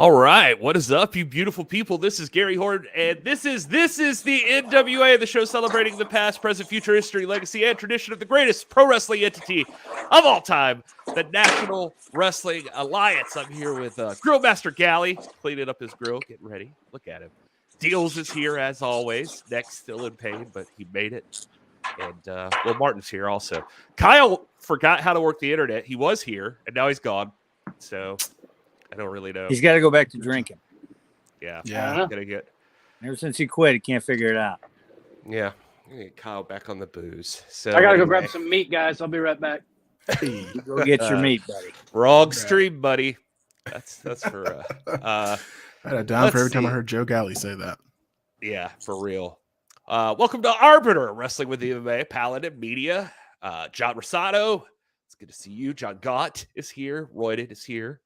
All right, what is up, you beautiful people? This is Gary Horne, and this is the NWA, the show celebrating the past, present, future, history, legacy, and tradition of the greatest pro wrestling entity of all time, the National Wrestling Alliance. I'm here with Grill Master Galli, cleaning up his grill, getting ready. Look at him. Dealz is here as always. Neck's still in pain, but he made it. And Wil Martin's here also. Kyle forgot how to work the internet. He was here, and now he's gone. So I don't really know. He's got to go back to drinking. Yeah. Uh-huh. Ever since he quit, he can't figure it out. Yeah. Get Kyle back on the booze. So I got to go grab some meat, guys. I'll be right back. Go get your meat, buddy. Wrong stream, buddy. That's for I had a down for every time I heard Joe Galli say that. Yeah, for real. Welcome to Arbiter, Wrestling with the MMA, Paladin Media. John Rosado, it's good to see you. John Gott is here. Royded is here.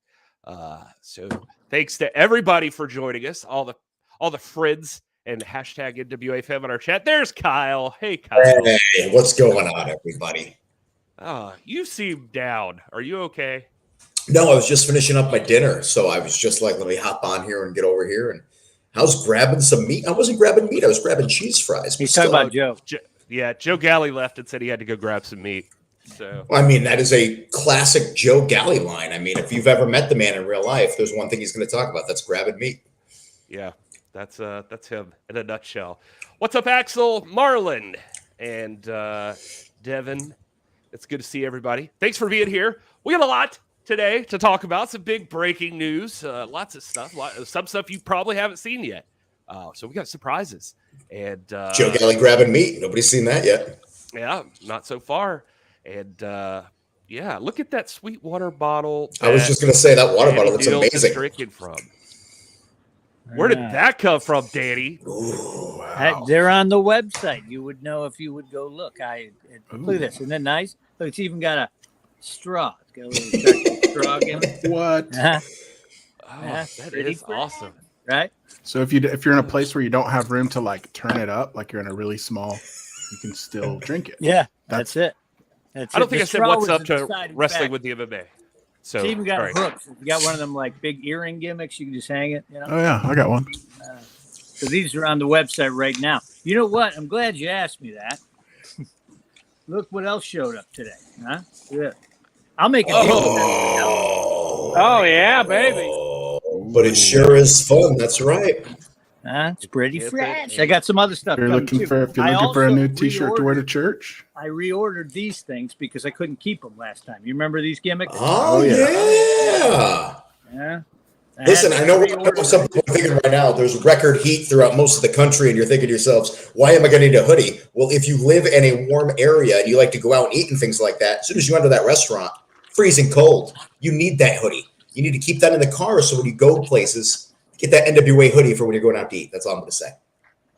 So thanks to everybody for joining us. All the friends and hashtag NWA fam on our chat. There's Kyle. Hey, Kyle. Hey, what's going on, everybody? You seem down. Are you okay? No, I was just finishing up my dinner, so I was just like, let me hop on here and get over here. And I was grabbing some meat. I wasn't grabbing meat. I was grabbing cheese fries. He's talking about Joe. Joe Galli left and said he had to go grab some meat. So I mean, that is a classic Joe Galli line. I mean, if you've ever met the man in real life, there's one thing he's going to talk about. That's grabbing meat. Yeah, that's him in a nutshell. What's up, Axel, Marlon, and Devin? It's good to see everybody. Thanks for being here. We got a lot today to talk about. Some big breaking news, lots of stuff. Some stuff you probably haven't seen yet. So we got surprises. And Joe Galli grabbing meat. Nobody's seen that yet. Yeah, not so far. And look at that sweet water bottle. I was just going to say that water bottle looks amazing. Drinking from. Where did that come from, Danny? Ooh, wow. They're on the website. You would know if you would go look. Look at this. Isn't that nice? Look, it's even got a straw. It's got a little straw in it. What? That is awesome. Right? So if you're in a place where you don't have room to like turn it up, like you're in a really small, you can still drink it. Yeah, that's it. I don't think I said what's up to wrestling with the MMA. So it's even got hooks. If you got one of them like big earring gimmicks, you can just hang it. You know? Oh yeah, I got one. So these are on the website right now. You know what? I'm glad you asked me that. Look what else showed up today. Huh? Yeah. I'll make it. Oh yeah, baby. But it sure is fun. That's right. It's pretty fresh. I got some other stuff. If you're looking for a new T-shirt to wear to church, I reordered these things because I couldn't keep them last time. You remember these gimmicks? Oh yeah. Yeah. Listen, I know some people are thinking right now, there's record heat throughout most of the country, and you're thinking to yourselves, why am I going to need a hoodie? Well, if you live in a warm area and you like to go out and eat and things like that, as soon as you enter that restaurant, freezing cold, you need that hoodie. You need to keep that in the car so when you go places, get that NWA hoodie for when you're going out to eat. That's all I'm going to say.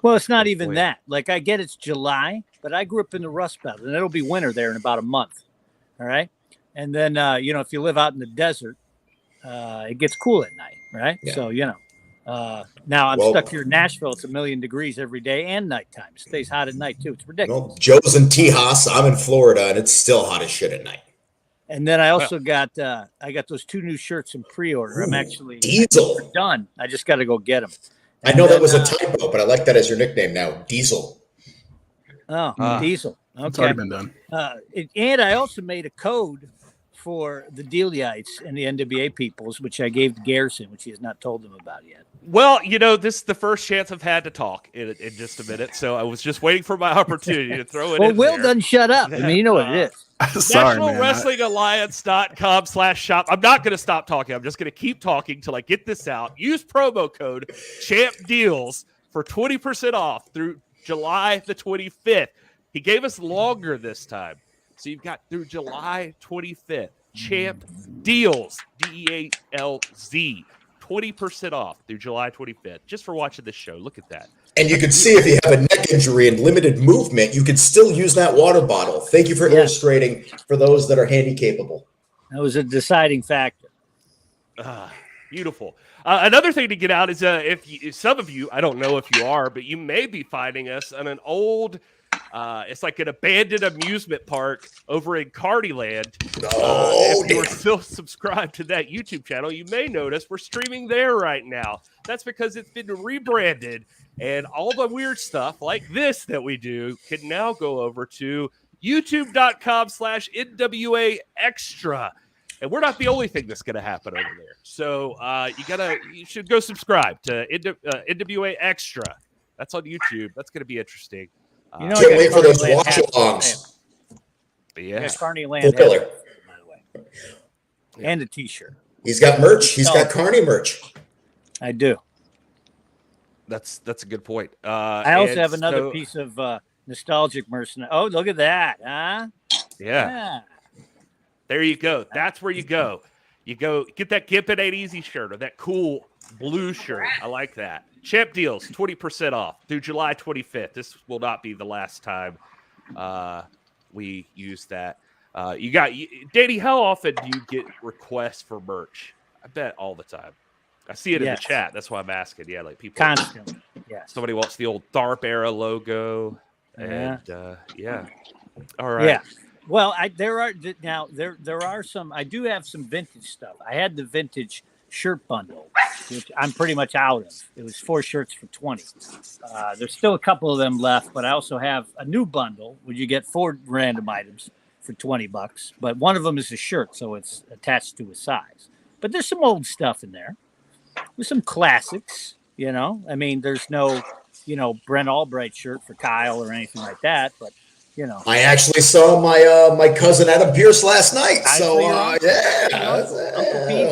Well, it's not even that. Like, I get it's July, but I grew up in the Rust Belt, and it'll be winter there in about a month. All right? And then, if you live out in the desert, it gets cool at night, right? Yeah. So, now I'm stuck here in Nashville. It's 1,000,000 degrees every day and nighttime. It stays hot at night, too. It's ridiculous. Well, Joe's in Tejas. I'm in Florida, and it's still hot as shit at night. And then I also got those 2 new shirts in pre-order. I'm actually Diesel done. I just got to go get them. And I know that was a typo, but I like that as your nickname now, Diesel. Oh, Diesel. Okay. It's already been done. And I also made a code for the Dealzites and the NWA peoples, which I gave to Garrison, which he has not told them about yet. Well, this is the first chance I've had to talk in just a minute, so I was just waiting for my opportunity to throw it in. Well, Will there. doesn't shut up. I mean, you know what it is. Sorry, National man. Wrestling Alliance.com/shop. I'm not going to stop talking. I'm just going to keep talking till I get this out. Use promo code CHAMPDEALS for 20% off through July the 25th. He gave us longer this time. So you've got through July 25th. Champ Dealz, DEALZ. 20% off through July 25th, just for watching this show. Look at that. And you can see if you have a neck injury and limited movement, you can still use that water bottle. Thank you for illustrating for those that are handy capable. That was a deciding factor. Beautiful. Another thing to get out is if some of you, I don't know if you are, but you may be finding us on an old It's like an abandoned amusement park over in Cardiland. If you are still subscribed to that YouTube channel, you may notice we're streaming there right now. That's because it's been rebranded, and all the weird stuff like this that we do can now go over to youtube.com/NWA Extra. And we're not the only thing that's going to happen over there. So you should go subscribe to NWA Extra. That's on YouTube. That's going to be interesting. Can't wait for those watch-alongs. Yeah. Carneyland hat, by the way. And a T-shirt. He's got merch. He's got Carney merch. I do. That's a good point. I also have another piece of nostalgic mercenary. Oh, look at that, huh? Yeah. There you go. That's where you go. You go get that Gimp It Ain't Easy shirt or that cool blue shirt. I like that. Champ Dealz, 20% off through July 25th. This will not be the last time we use that. Danny, how often do you get requests for merch? I bet all the time. I see it in the chat. That's why I'm asking. Yeah, like people constantly. Yeah. Somebody wants the old DARP era logo. And all right. Yeah. Well, there are some. I do have some vintage stuff. I had the vintage shirt bundle, which I'm pretty much out of. It was 4 shirts for $20. There's still a couple of them left, but I also have a new bundle where you get 4 random items for $20. But one of them is a shirt, so it's attached to a size. But there's some old stuff in there. There's some classics. I mean, there's no, Brent Albright shirt for Kyle or anything like that, but. I actually saw my cousin Adam Pierce last night. So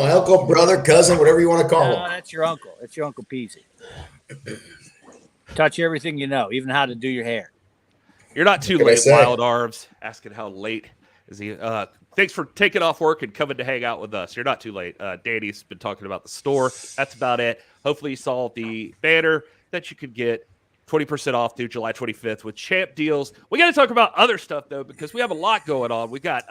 uncle, brother, cousin, whatever you want to call him. That's your uncle. It's your Uncle Peasy. Touch everything you know, even how to do your hair. You're not too late, Wild Arms. Asking how late is he? Thanks for taking off work and coming to hang out with us. You're not too late. Danny's been talking about the store. That's about it. Hopefully you saw the banner that you could get 20% off through July 25th with Champ Dealz. We got to talk about other stuff, though, because we have a lot going on. We got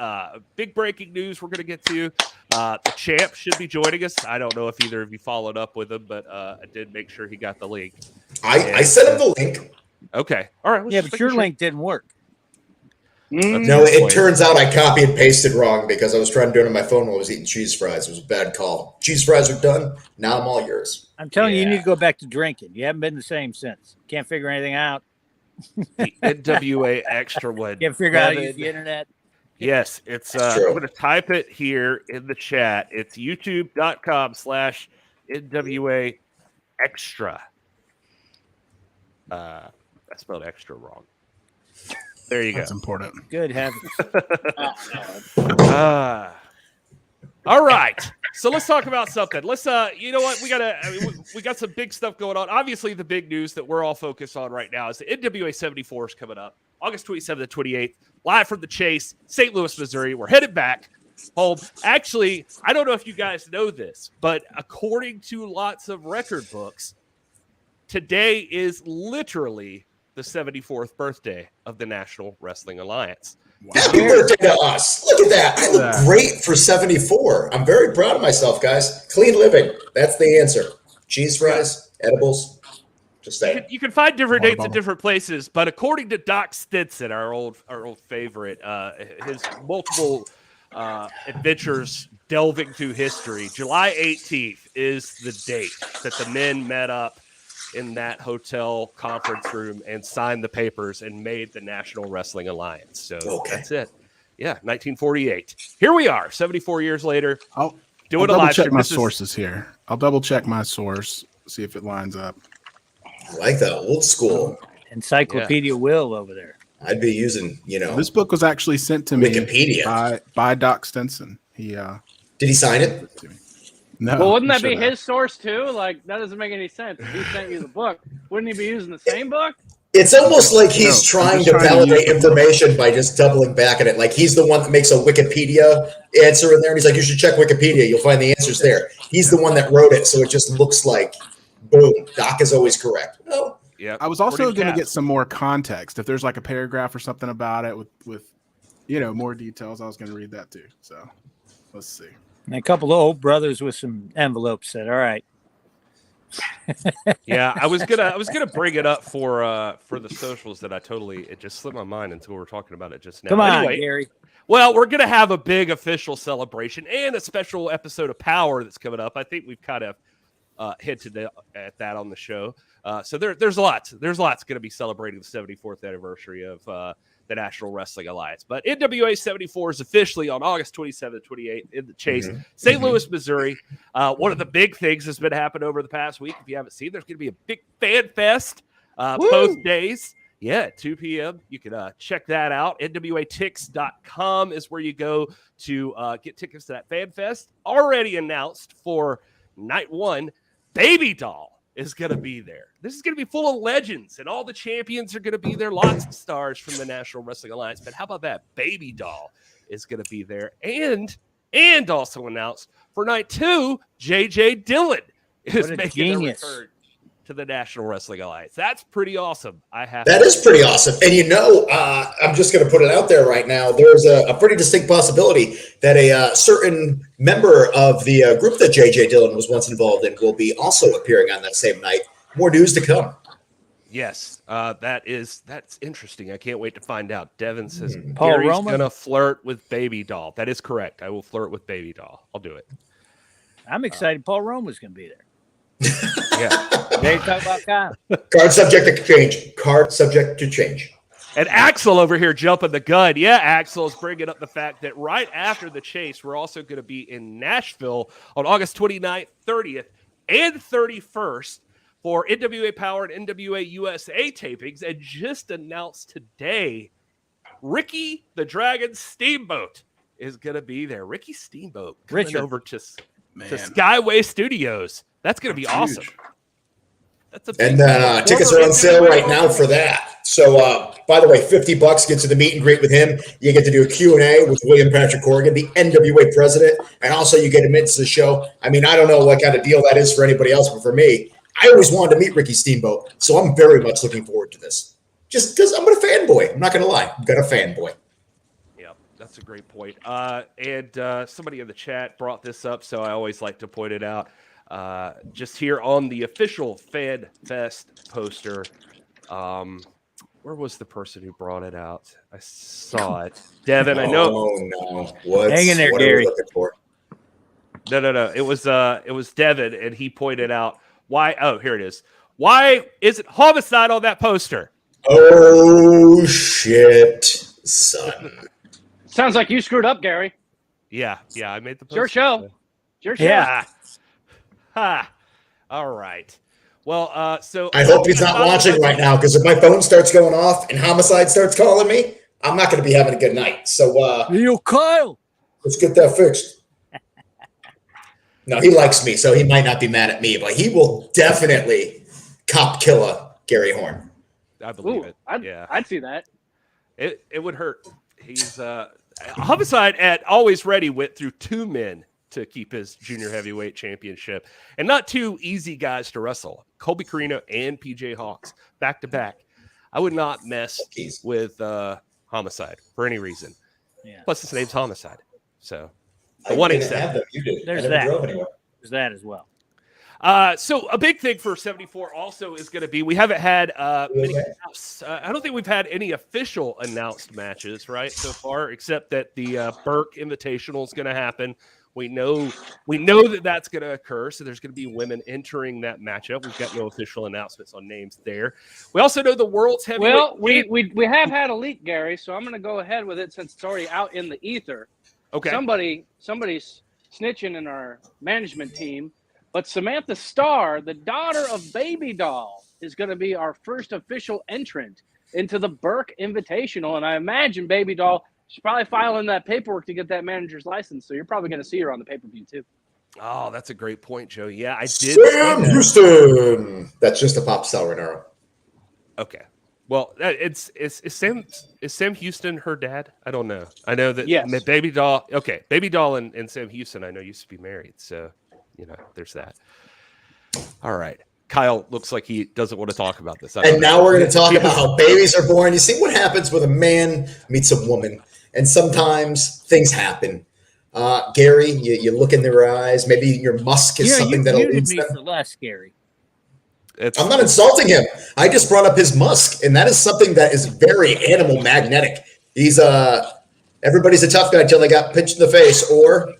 big breaking news we're going to get to. The Champ should be joining us. I don't know if either of you followed up with him, but I did make sure he got the link. I sent him the link. Okay. All right. Yeah, but your link didn't work. No, it turns out I copy and pasted wrong because I was trying to do it on my phone while I was eating cheese fries. It was a bad call. Cheese fries are done. Now I'm all yours. I'm telling you need to go back to drinking. You haven't been the same since. Can't figure anything out. The NWA Extra one. Can't figure out how to use the internet. Yes, it's. I'm going to type it here in the chat. It's youtube.com/NWA Extra. I spelled extra wrong. There you go. That's important. Good heavens. All right. So let's talk about something. Let's you know what? We got some big stuff going on. Obviously, the big news that we're all focused on right now is the NWA 74 is coming up August 27th to 28th, live from the Chase, St. Louis, Missouri. We're headed back home. Actually, I don't know if you guys know this, but according to lots of record books, today is literally the 74th birthday of the National Wrestling Alliance. Wow. Happy birthday to us. Look at that. I look great for 74. I'm very proud of myself, guys. Clean living. That's the answer. Cheese fries, edibles. Just saying. You can find different dates in different places, but according to Doc Stinson, our old favorite, his multiple adventures delving through history, July 18th is the date that the men met up in that hotel conference room and signed the papers and made the National Wrestling Alliance. So that's it. Yeah, 1948. Here we are, 74 years later. I'll doing a double live check stream. my sources here. I'll double check my source, see if it lines up. I like that old school. Encyclopedia Will over there. I'd be using, This book was actually sent to me Wikipedia by Doc Stinson. Did he sign it? No. Well, wouldn't that be his source too? Like, that doesn't make any sense. If he sent you the book, wouldn't he be using the same book? It's almost like he's trying to validate information by just doubling back at it. Like he's the one that makes a Wikipedia answer in there, and he's like, "You should check Wikipedia. You'll find the answers there." He's the one that wrote it, so it just looks like, boom, Doc is always correct. No. Yeah. I was also going to get some more context. If there's like a paragraph or something about it with more details, I was going to read that too. So let's see. And a couple of old brothers with some envelopes said, "All right, Yeah, I was gonna bring it up for the socials that it just slipped my mind until we were talking about it just now. Come on, anyway, Gary. well, we're gonna have a big official celebration and a special episode of Power that's coming up. I think we've kind of hinted at that on the show. So there's lots going to be celebrating the 74th anniversary of the National Wrestling Alliance. But NWA 74 is officially on August 27th, 28th in the Chase, St. Louis, Missouri. One of the big things that's been happening over the past week, if you haven't seen, there's going to be a big fan fest both days. Yeah, at 2 p.m. You can check that out. NWATix.com is where you go to get tickets to that fan fest. Already announced for night one, Baby Doll is going to be there. This is going to be full of legends, and all the champions are going to be there. Lots of stars from the National Wrestling Alliance. But how about that? Baby Doll is going to be there. And also announced for night two, J.J. Dillon is making a return to the National Wrestling Alliance. That's pretty awesome. That is pretty awesome. And I'm just going to put it out there right now. There's a pretty distinct possibility that a certain member of the group that J.J. Dillon was once involved in will be also appearing on that same night. More news to come. Yes, that's interesting. I can't wait to find out. Devin says Paul Gary's Roman? gonna flirt with Baby Doll. That is correct. I will flirt with Baby Doll. I'll do it. I'm excited. Paul Roman's going to be there. Yeah. They talk about Kyle. Card subject to change. Card subject to change. And Axel over here jumping the gun. Yeah, Axel is bringing up the fact that right after the Chase, we're also going to be in Nashville on August 29th, 30th, and 31st for NWA Power and NWA USA tapings. And just announced today, Ricky the Dragon Steamboat is going to be there. Ricky Steamboat coming over to Skyway Studios. That's going to be awesome. That's a and tickets are on sale right now for that. So, by the way, $50 gets you the meet and greet with him. You get to do a Q&A with William Patrick Corgan, the NWA president, and also you get admittance to the show. I mean, I don't know what kind of deal that is for anybody else, but for me, I always wanted to meet Ricky Steamboat, so I'm very much looking forward to this. Just because I'm a fanboy. I'm not going to lie. I'm a fanboy. Yeah, that's a great point. And somebody in the chat brought this up, so I always like to point it out. Just here on the official Fan Fest poster, where was the person who brought it out? I saw it. Devin, I know. Oh no! Hang in there, what Gary. are we looking for? No. It was Devin, and he pointed out why. Oh, here it is. Why is it homicide on that poster? Oh shit, son! Sounds like you screwed up, Gary. Yeah. I made the poster. Your show. Your show. Yeah. Ha. All right. Well, so I hope he's not watching right now, because if my phone starts going off and Homicide starts calling me, I'm not going to be having a good night. So, Yo, Kyle. let's get that fixed. No, he likes me, so he might not be mad at me, but he will definitely cop killer Gary Horne. I believe it. I'd see that. It would hurt. He's Homicide at Always Ready went through two men to keep his junior heavyweight championship, and not two easy guys to wrestle. Colby Carino and PJ Hawks back to back. I would not mess with Homicide for any reason. Yeah. Plus, his name's Homicide. So the one exception. There's that. There's that as well. So a big thing for 74 also is going to be, we haven't had many. I don't think we've had any official announced matches right so far, except that the Burke Invitational is going to happen. We know that that's going to occur, so there's going to be women entering that matchup. We've got no official announcements on names there. We also know the world's heavyweight. Well, we have had a leak, Gary, so I'm going to go ahead with it since it's already out in the ether. Okay. Somebody's snitching in our management team, but Samantha Starr, the daughter of Baby Doll, is going to be our first official entrant into the Burke Invitational, and I imagine Baby Doll. She's probably filing that paperwork to get that manager's license, so you're probably going to see her on the pay-per-view too. Oh, that's a great point, Joe. Yeah, I did. Sam Houston. That's just a pop star, Renaro. Okay. Well, is Sam Houston her dad? I don't know. I know that yes. Baby Doll. Okay, Baby Doll and Sam Houston I know used to be married, so there's that. All right. Kyle looks like he doesn't want to talk about this. And now we're going to talk about how babies are born. You see what happens when a man meets a woman, and sometimes things happen. Gary, you look in their eyes. Maybe your musk is something that'll you lead me them. for less, Gary. I'm not insulting him. I just brought up his musk, and that is something that is very animal magnetic. He's everybody's a tough guy until they got pinched in the face, or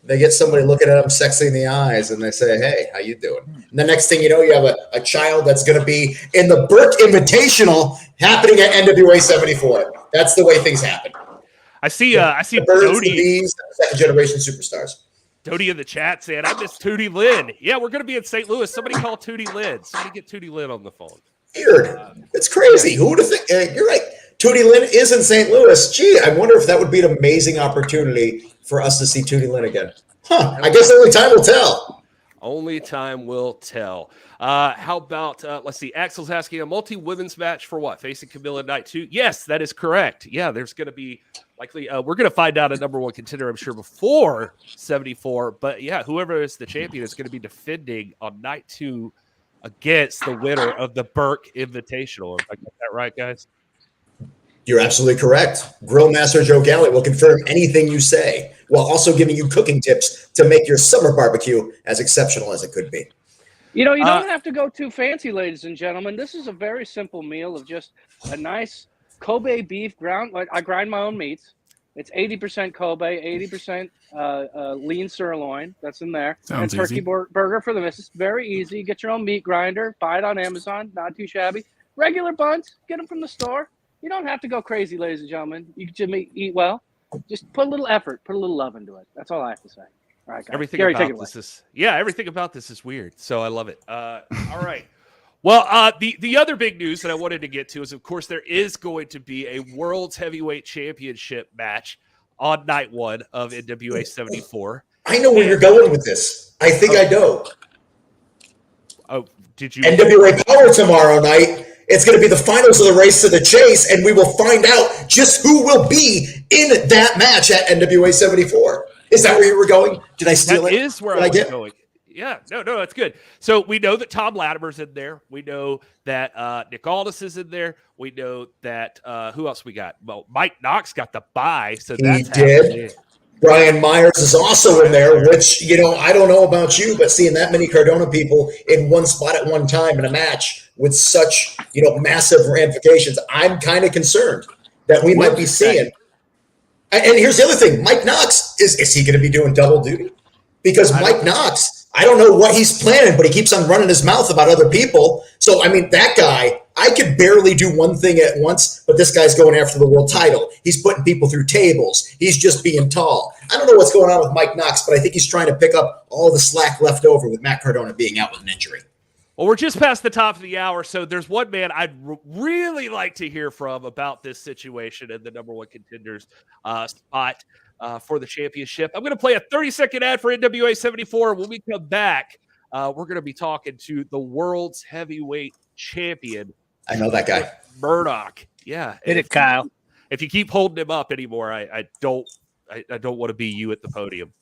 they get somebody looking at them sexy in the eyes, and they say, "Hey, how you doing?" And the next thing you know, you have a child that's going to be in the Burke Invitational happening at NWA 74. That's the way things happen. I see the birds, Dodie. the bees, second generation superstars. Dodie in the chat saying, I miss Tootie Lynn. Yeah, we're going to be in St. Louis. Somebody call Tootie Lynn. Somebody get Tootie Lynn on the phone. Weird. It's crazy. Who would have think? You're right. Tootie Lynn is in St. Louis. Gee, I wonder if that would be an amazing opportunity for us to see Tootie Lynn again. Huh. I guess only time will tell. Only time will tell. How about, let's see, Axel's asking a multi-women's match for what? Facing Camilla Night 2? Yes, that is correct. Yeah, there's going to be likely, we're going to find out a number one contender, I'm sure, before 74. But yeah, whoever is the champion is going to be defending on Night 2 against the winner of the Burke Invitational. If I got that right, guys? You're absolutely correct. Grill Master Joe Galli will confirm anything you say, while also giving you cooking tips to make your summer barbecue as exceptional as it could be. You know, you don't have to go too fancy, ladies and gentlemen. This is a very simple meal of just a nice Kobe beef ground. Like I grind my own meats. It's 80% Kobe, 80% lean sirloin. That's in there. Sounds and turkey easy. burger for the missus. Very easy. Get your own meat grinder. Buy it on Amazon. Not too shabby. Regular buns. Get them from the store. You don't have to go crazy, ladies and gentlemen. You can just eat well. Just put a little effort. Put a little love into it. That's all I have to say. All right, guys. Everything Gary, about this is everything about this is weird. So I love it. All right. Well, the other big news that I wanted to get to is, of course, there is going to be a World's Heavyweight Championship match on night 1 of NWA 74. I know where you're going with this. I think I know. Oh, did you? NWA Power tomorrow night. It's going to be the finals of the race to the chase, and we will find out just who will be in that match at NWA 74. Is that where you were going? Did I steal That it? is where I was going. Yeah, no, that's good. So we know that Tom Latimer's in there. We know that Nick Aldis is in there. We know that who else we got? Well, Mike Knox got the bye, so that's happening. Brian Myers is also in there, which, I don't know about you, but seeing that many Cardona people in one spot at one time in a match with such, massive ramifications, I'm kind of concerned that we might be seeing. And here's the other thing. Mike Knox, is he going to be doing double duty? Because Mike Knox, I don't know what he's planning, but he keeps on running his mouth about other people. So, that guy, I could barely do one thing at once, but this guy's going after the world title. He's putting people through tables. He's just being tall. I don't know what's going on with Mike Knox, but I think he's trying to pick up all the slack left over with Matt Cardona being out with an injury. Well, we're just past the top of the hour, so there's one man I'd really like to hear from about this situation and the number one contenders spot for the championship. I'm going to play a 30-second ad for NWA 74. When we come back, we're going to be talking to the world's heavyweight champion. I know that guy. Murdoch. Yeah. Hit it, Kyle. If you keep holding him up anymore, I don't want to be you at the podium.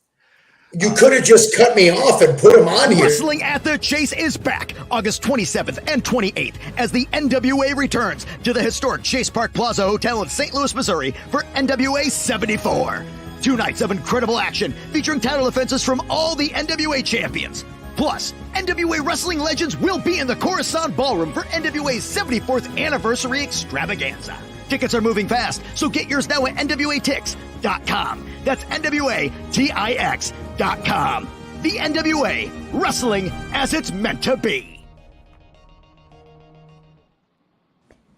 You could have just cut me off and put him on here. Wrestling at the Chase is back August 27th and 28th as the NWA returns to the historic Chase Park Plaza Hotel in St. Louis, Missouri for NWA 74. 2 nights of incredible action featuring title defenses from all the NWA champions. Plus, NWA wrestling legends will be in the Coruscant Ballroom for NWA's 74th anniversary extravaganza. Tickets are moving fast, so get yours now at NWATix.com. That's NWATix.com. The NWA, wrestling as it's meant to be.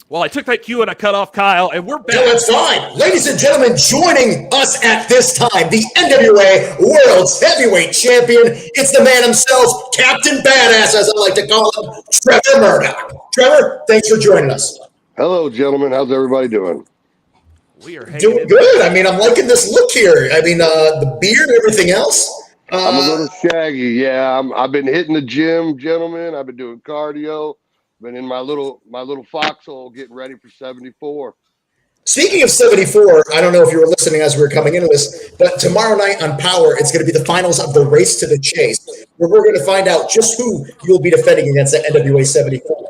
Well, I took that cue and I cut off Kyle, and we're back. No, that's fine. Ladies and gentlemen, joining us at this time, the NWA World's Heavyweight Champion. It's the man himself, Captain Badass, as I like to call him, Trevor Murdoch. Trevor, thanks for joining us. Hello, gentlemen. How's everybody doing? We are doing good. I'm liking this look here. The beard and everything else. I'm a little shaggy. Yeah, I've been hitting the gym, gentlemen. I've been doing cardio. Been in my little foxhole getting ready for 74. Speaking of 74, I don't know if you were listening as we were coming into this, but tomorrow night on Power, it's going to be the finals of the Race to the Chase, where we're going to find out just who you'll be defending against at NWA 74.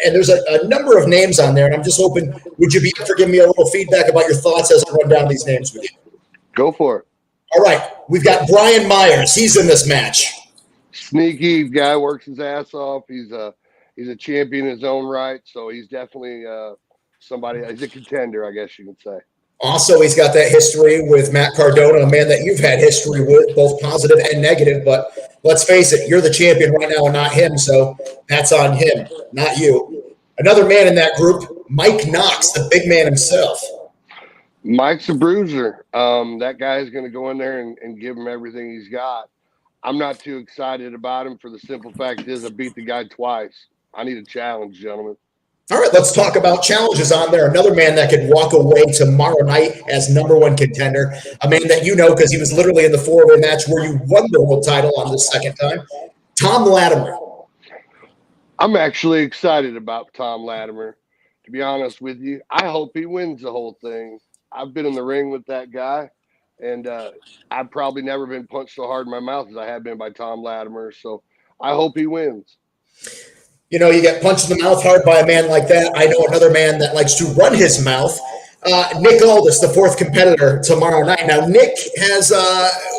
And there's a number of names on there, and I'm just hoping, would you be able to give me a little feedback about your thoughts as I run down these names with you? Go for it. All right. We've got Brian Myers. He's in this match. Sneaky guy, works his ass off. He's he's a champion in his own right. So he's definitely somebody. He's a contender, I guess you could say. Also, he's got that history with Matt Cardona, a man that you've had history with, both positive and negative. But let's face it, you're the champion right now and not him. So that's on him, not you. Another man in that group, Mike Knox, the big man himself. Mike's a bruiser. That guy is going to go in there and give him everything he's got. I'm not too excited about him for the simple fact is I beat the guy twice. I need a challenge, gentlemen. All right, let's talk about challenges on there. Another man that could walk away tomorrow night as #1 contender, a man that you know because he was literally in the 4-way match where you won the world title on the second time, Tom Latimer. I'm actually excited about Tom Latimer, to be honest with you. I hope he wins the whole thing. I've been in the ring with that guy, and I've probably never been punched so hard in my mouth as I have been by Tom Latimer, so I hope he wins. You know, you get punched in the mouth hard by a man like that. I know another man that likes to run his mouth. Nick Aldis, the 4th competitor tomorrow night. Now, Nick has,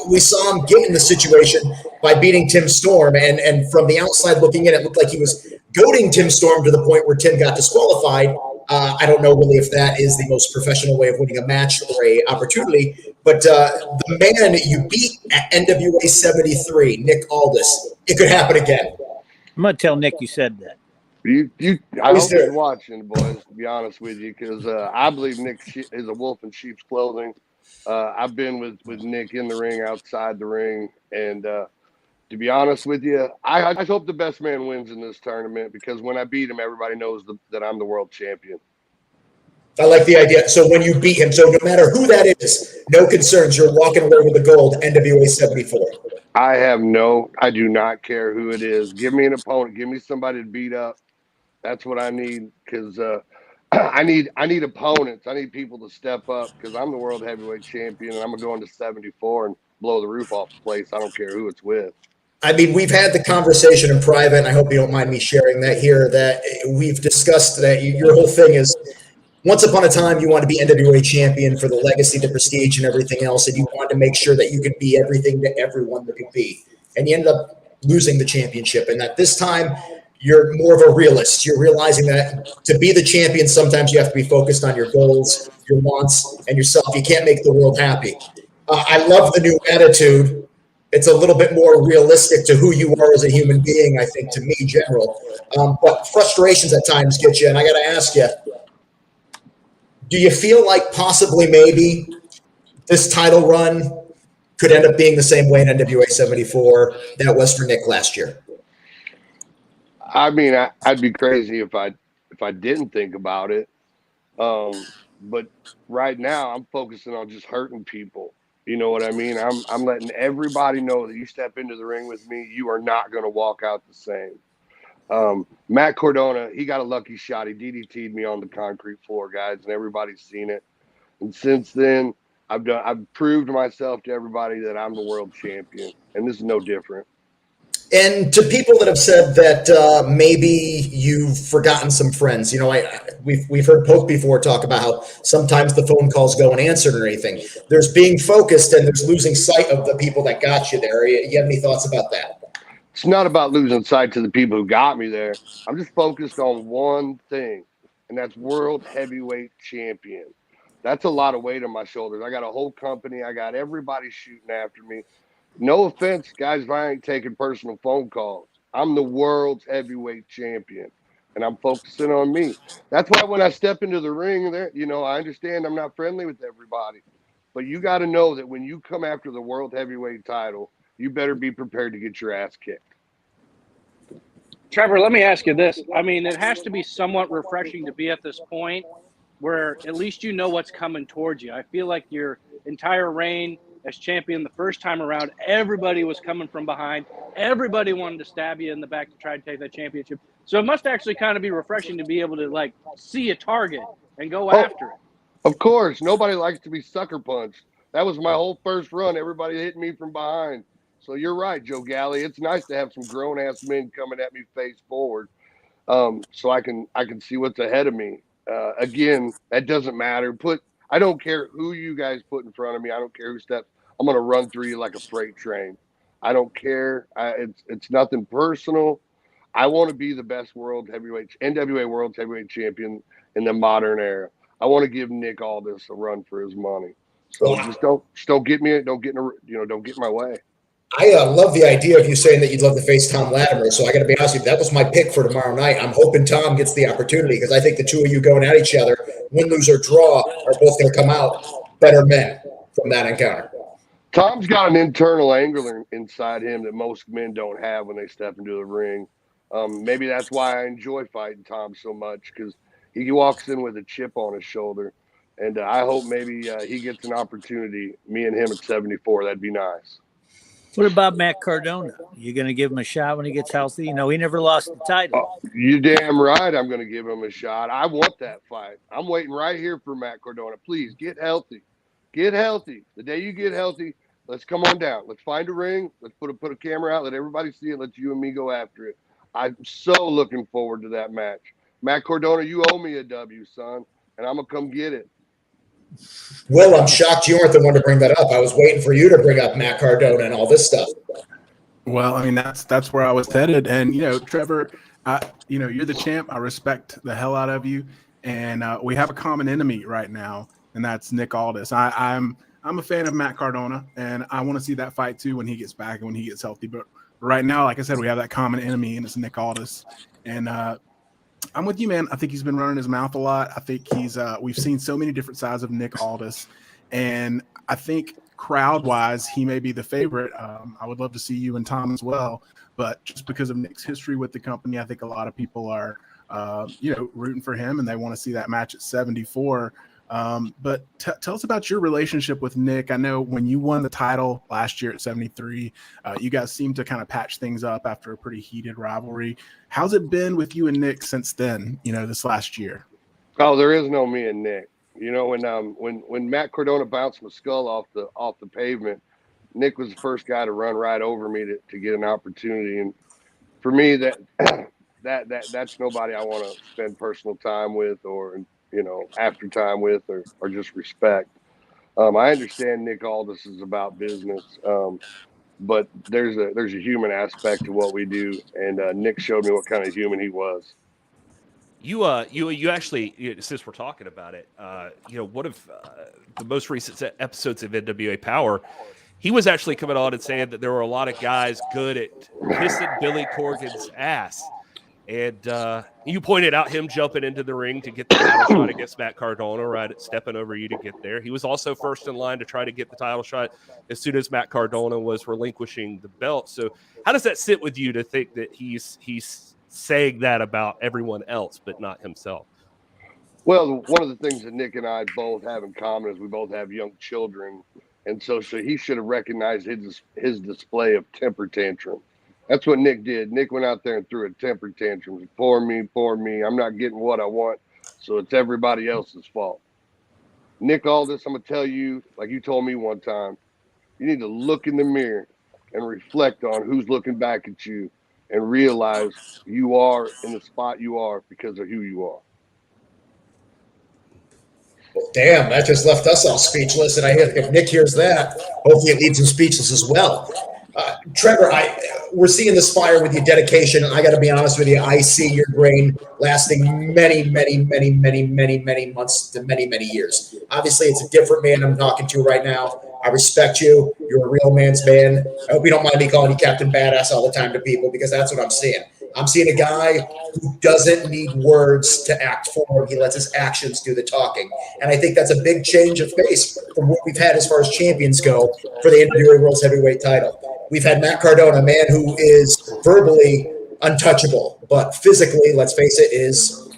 we saw him get in the situation by beating Tim Storm. And from the outside looking in, it looked like he was goading Tim Storm to the point where Tim got disqualified. I don't know really if that is the most professional way of winning a match or a opportunity. But the man you beat at NWA 73, Nick Aldis, it could happen again. I'm going to tell Nick you said that. I hope he's watching, boys, to be honest with you, because I believe Nick is a wolf in sheep's clothing. I've been with Nick in the ring, outside the ring, and to be honest with you, I hope the best man wins in this tournament because when I beat him, everybody knows that I'm the world champion. I like the idea. So when you beat him, so no matter who that is, no concerns. You're walking away with the gold, NWA 74. I do not care who it is. Give me an opponent. Give me somebody to beat up. That's what I need because I need opponents. I need people to step up because I'm the world heavyweight champion and I'm going to go into 74 and blow the roof off the place. I don't care who it's with. I mean, we've had the conversation in private, and I hope you don't mind me sharing that here, that we've discussed that your whole thing is once upon a time you wanted to be NWA champion for the legacy, the prestige, and everything else, and you wanted to make sure that you could be everything to everyone that could be. And you ended up losing the championship, and that this time you're more of a realist. You're realizing that to be the champion, sometimes you have to be focused on your goals, your wants, and yourself. You can't make the world happy. I love the new attitude. It's a little bit more realistic to who you are as a human being, I think, to me, general. But frustrations at times get you, and I got to ask you, do you feel like possibly maybe this title run could end up being the same way in NWA 74 that was for Nick last year? I mean, I'd be crazy if I didn't think about it. But right now, I'm focusing on just hurting people. You know what I mean? I'm letting everybody know that you step into the ring with me, you are not going to walk out the same. Matt Cardona, he got a lucky shot. He DDT'd me on the concrete floor, guys, and everybody's seen it. And since then, I've proved myself to everybody that I'm the world champion, and this is no different. And to people that have said that maybe you've forgotten some friends, you know, we've heard Poke before talk about how sometimes the phone calls go unanswered or anything. There's being focused and there's losing sight of the people that got you there. You have any thoughts about that? It's not about losing sight to the people who got me there. I'm just focused on one thing, and that's world heavyweight champion. That's a lot of weight on my shoulders. I got a whole company. I got everybody shooting after me. No offense, guys, if I ain't taking personal phone calls. I'm the world's heavyweight champion, and I'm focusing on me. That's why when I step into the ring there, you know, I understand I'm not friendly with everybody. But you got to know that when you come after the world heavyweight title, you better be prepared to get your ass kicked. Trevor, let me ask you this. I mean, it has to be somewhat refreshing to be at this point where at least you know what's coming towards you. I feel like your entire reign as champion the first time around, everybody was coming from behind. Everybody wanted to stab you in the back to try to take that championship. So it must actually kind of be refreshing to be able to, like, see a target and go after it. Of course. Nobody likes to be sucker punched. That was my whole first run. Everybody hitting me from behind. So you're right, Joe Galli. It's nice to have some grown-ass men coming at me face forward so I can see what's ahead of me. Again, that doesn't matter. I don't care who you guys put in front of me. I don't care who steps. I'm going to run through you like a freight train. I don't care. It's nothing personal. I want to be the best NWA World Heavyweight Champion in the modern era. I want to give Nick Aldis a run for his money. So just don't get me, don't get in my way. I love the idea of you saying that you'd love to face Tom Latimer. So I got to be honest with you, that was my pick for tomorrow night. I'm hoping Tom gets the opportunity because I think the two of you going at each other, win, lose, or draw, are both going to come out better men from that encounter. Tom's got an internal angler inside him that most men don't have when they step into the ring. Maybe that's why I enjoy fighting Tom so much, because he walks in with a chip on his shoulder. And I hope maybe he gets an opportunity, me and him at 74. That'd be nice. What about Matt Cardona? You going to give him a shot when he gets healthy? You know, he never lost the title. You damn right I'm going to give him a shot. I want that fight. I'm waiting right here for Matt Cardona. Please, get healthy. Get healthy. The day you get healthy, let's come on down. Let's find a ring. Let's put a camera out. Let everybody see it. Let you and me go after it. I'm so looking forward to that match. Matt Cardona, you owe me a W, son, and I'm going to come get it. Will, I'm shocked you weren't the one to bring that up. I was waiting for you to bring up Matt Cardona and all this stuff. Well, I mean, that's where I was headed. And, Trevor, you're the champ. I respect the hell out of you. And we have a common enemy right now, and that's Nick Aldis. I'm a fan of Matt Cardona, and I want to see that fight too when he gets back and when he gets healthy. But right now, like I said, we have that common enemy, and it's Nick Aldis. And I'm with you, man. I think he's been running his mouth a lot. I think we've seen so many different sides of Nick Aldis, and I think crowd-wise, he may be the favorite. I would love to see you and Tom as well, but just because of Nick's history with the company, I think a lot of people are, rooting for him, and they want to see that match at 74. But tell us about your relationship with Nick. I know when you won the title last year at 73, you guys seemed to kind of patch things up after a pretty heated rivalry. How's it been with you and Nick since then, this last year? Oh, there is no me and Nick. When Matt Cardona bounced my skull off the pavement, Nick was the first guy to run right over me to get an opportunity. And for me, that's nobody I want to spend personal time with or after time with or just respect. I understand Nick Aldis is about business, but there's a human aspect to what we do, and Nick showed me what kind of human he was. You actually, since we're talking about it, one of the most recent episodes of NWA Powerrr, he was actually coming on and saying that there were a lot of guys good at kissing Billy Corgan's ass. And you pointed out him jumping into the ring to get the title shot against Matt Cardona, right, stepping over you to get there. He was also first in line to try to get the title shot as soon as Matt Cardona was relinquishing the belt. So how does that sit with you to think that he's saying that about everyone else but not himself? Well, one of the things that Nick and I both have in common is we both have young children. And so he should have recognized his display of temper tantrum. That's what Nick did. Nick went out there and threw a temper tantrum. Poor me. I'm not getting what I want, so it's everybody else's fault. Nick Aldis, I'm going to tell you, like you told me one time, you need to look in the mirror and reflect on who's looking back at you and realize you are in the spot you are because of who you are. Well, damn, that just left us all speechless, and if Nick hears that, hopefully it leaves him speechless as well. Trevor, we're seeing this fire with your dedication, and I got to be honest with you, I see your brain lasting many, many, many, many, many, many months to many, many years. Obviously, it's a different man I'm talking to right now. I respect you. You're a real man's man. I hope you don't mind me calling you Captain Badass all the time to people, because that's what I'm seeing. I'm seeing a guy who doesn't need words to act for him. He lets his actions do the talking. And I think that's a big change of pace from what we've had as far as champions go for the NWA World Heavyweight title. We've had Matt Cardona, a man who is verbally untouchable, but physically, let's face it, is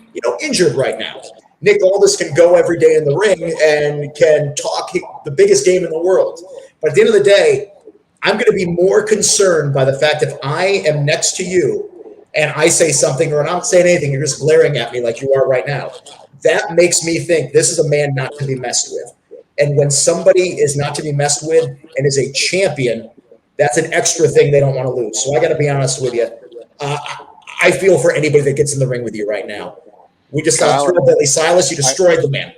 injured right now. Nick Aldis can go every day in the ring and can talk the biggest game in the world. But at the end of the day, I'm going to be more concerned by the fact if I am next to you and I say something or I'm not saying anything, you're just glaring at me like you are right now. That makes me think this is a man not to be messed with. And when somebody is not to be messed with and is a champion, that's an extra thing they don't want to lose. So I got to be honest with you. I feel for anybody that gets in the ring with you right now. We just got through Billy Silas. You destroyed the man.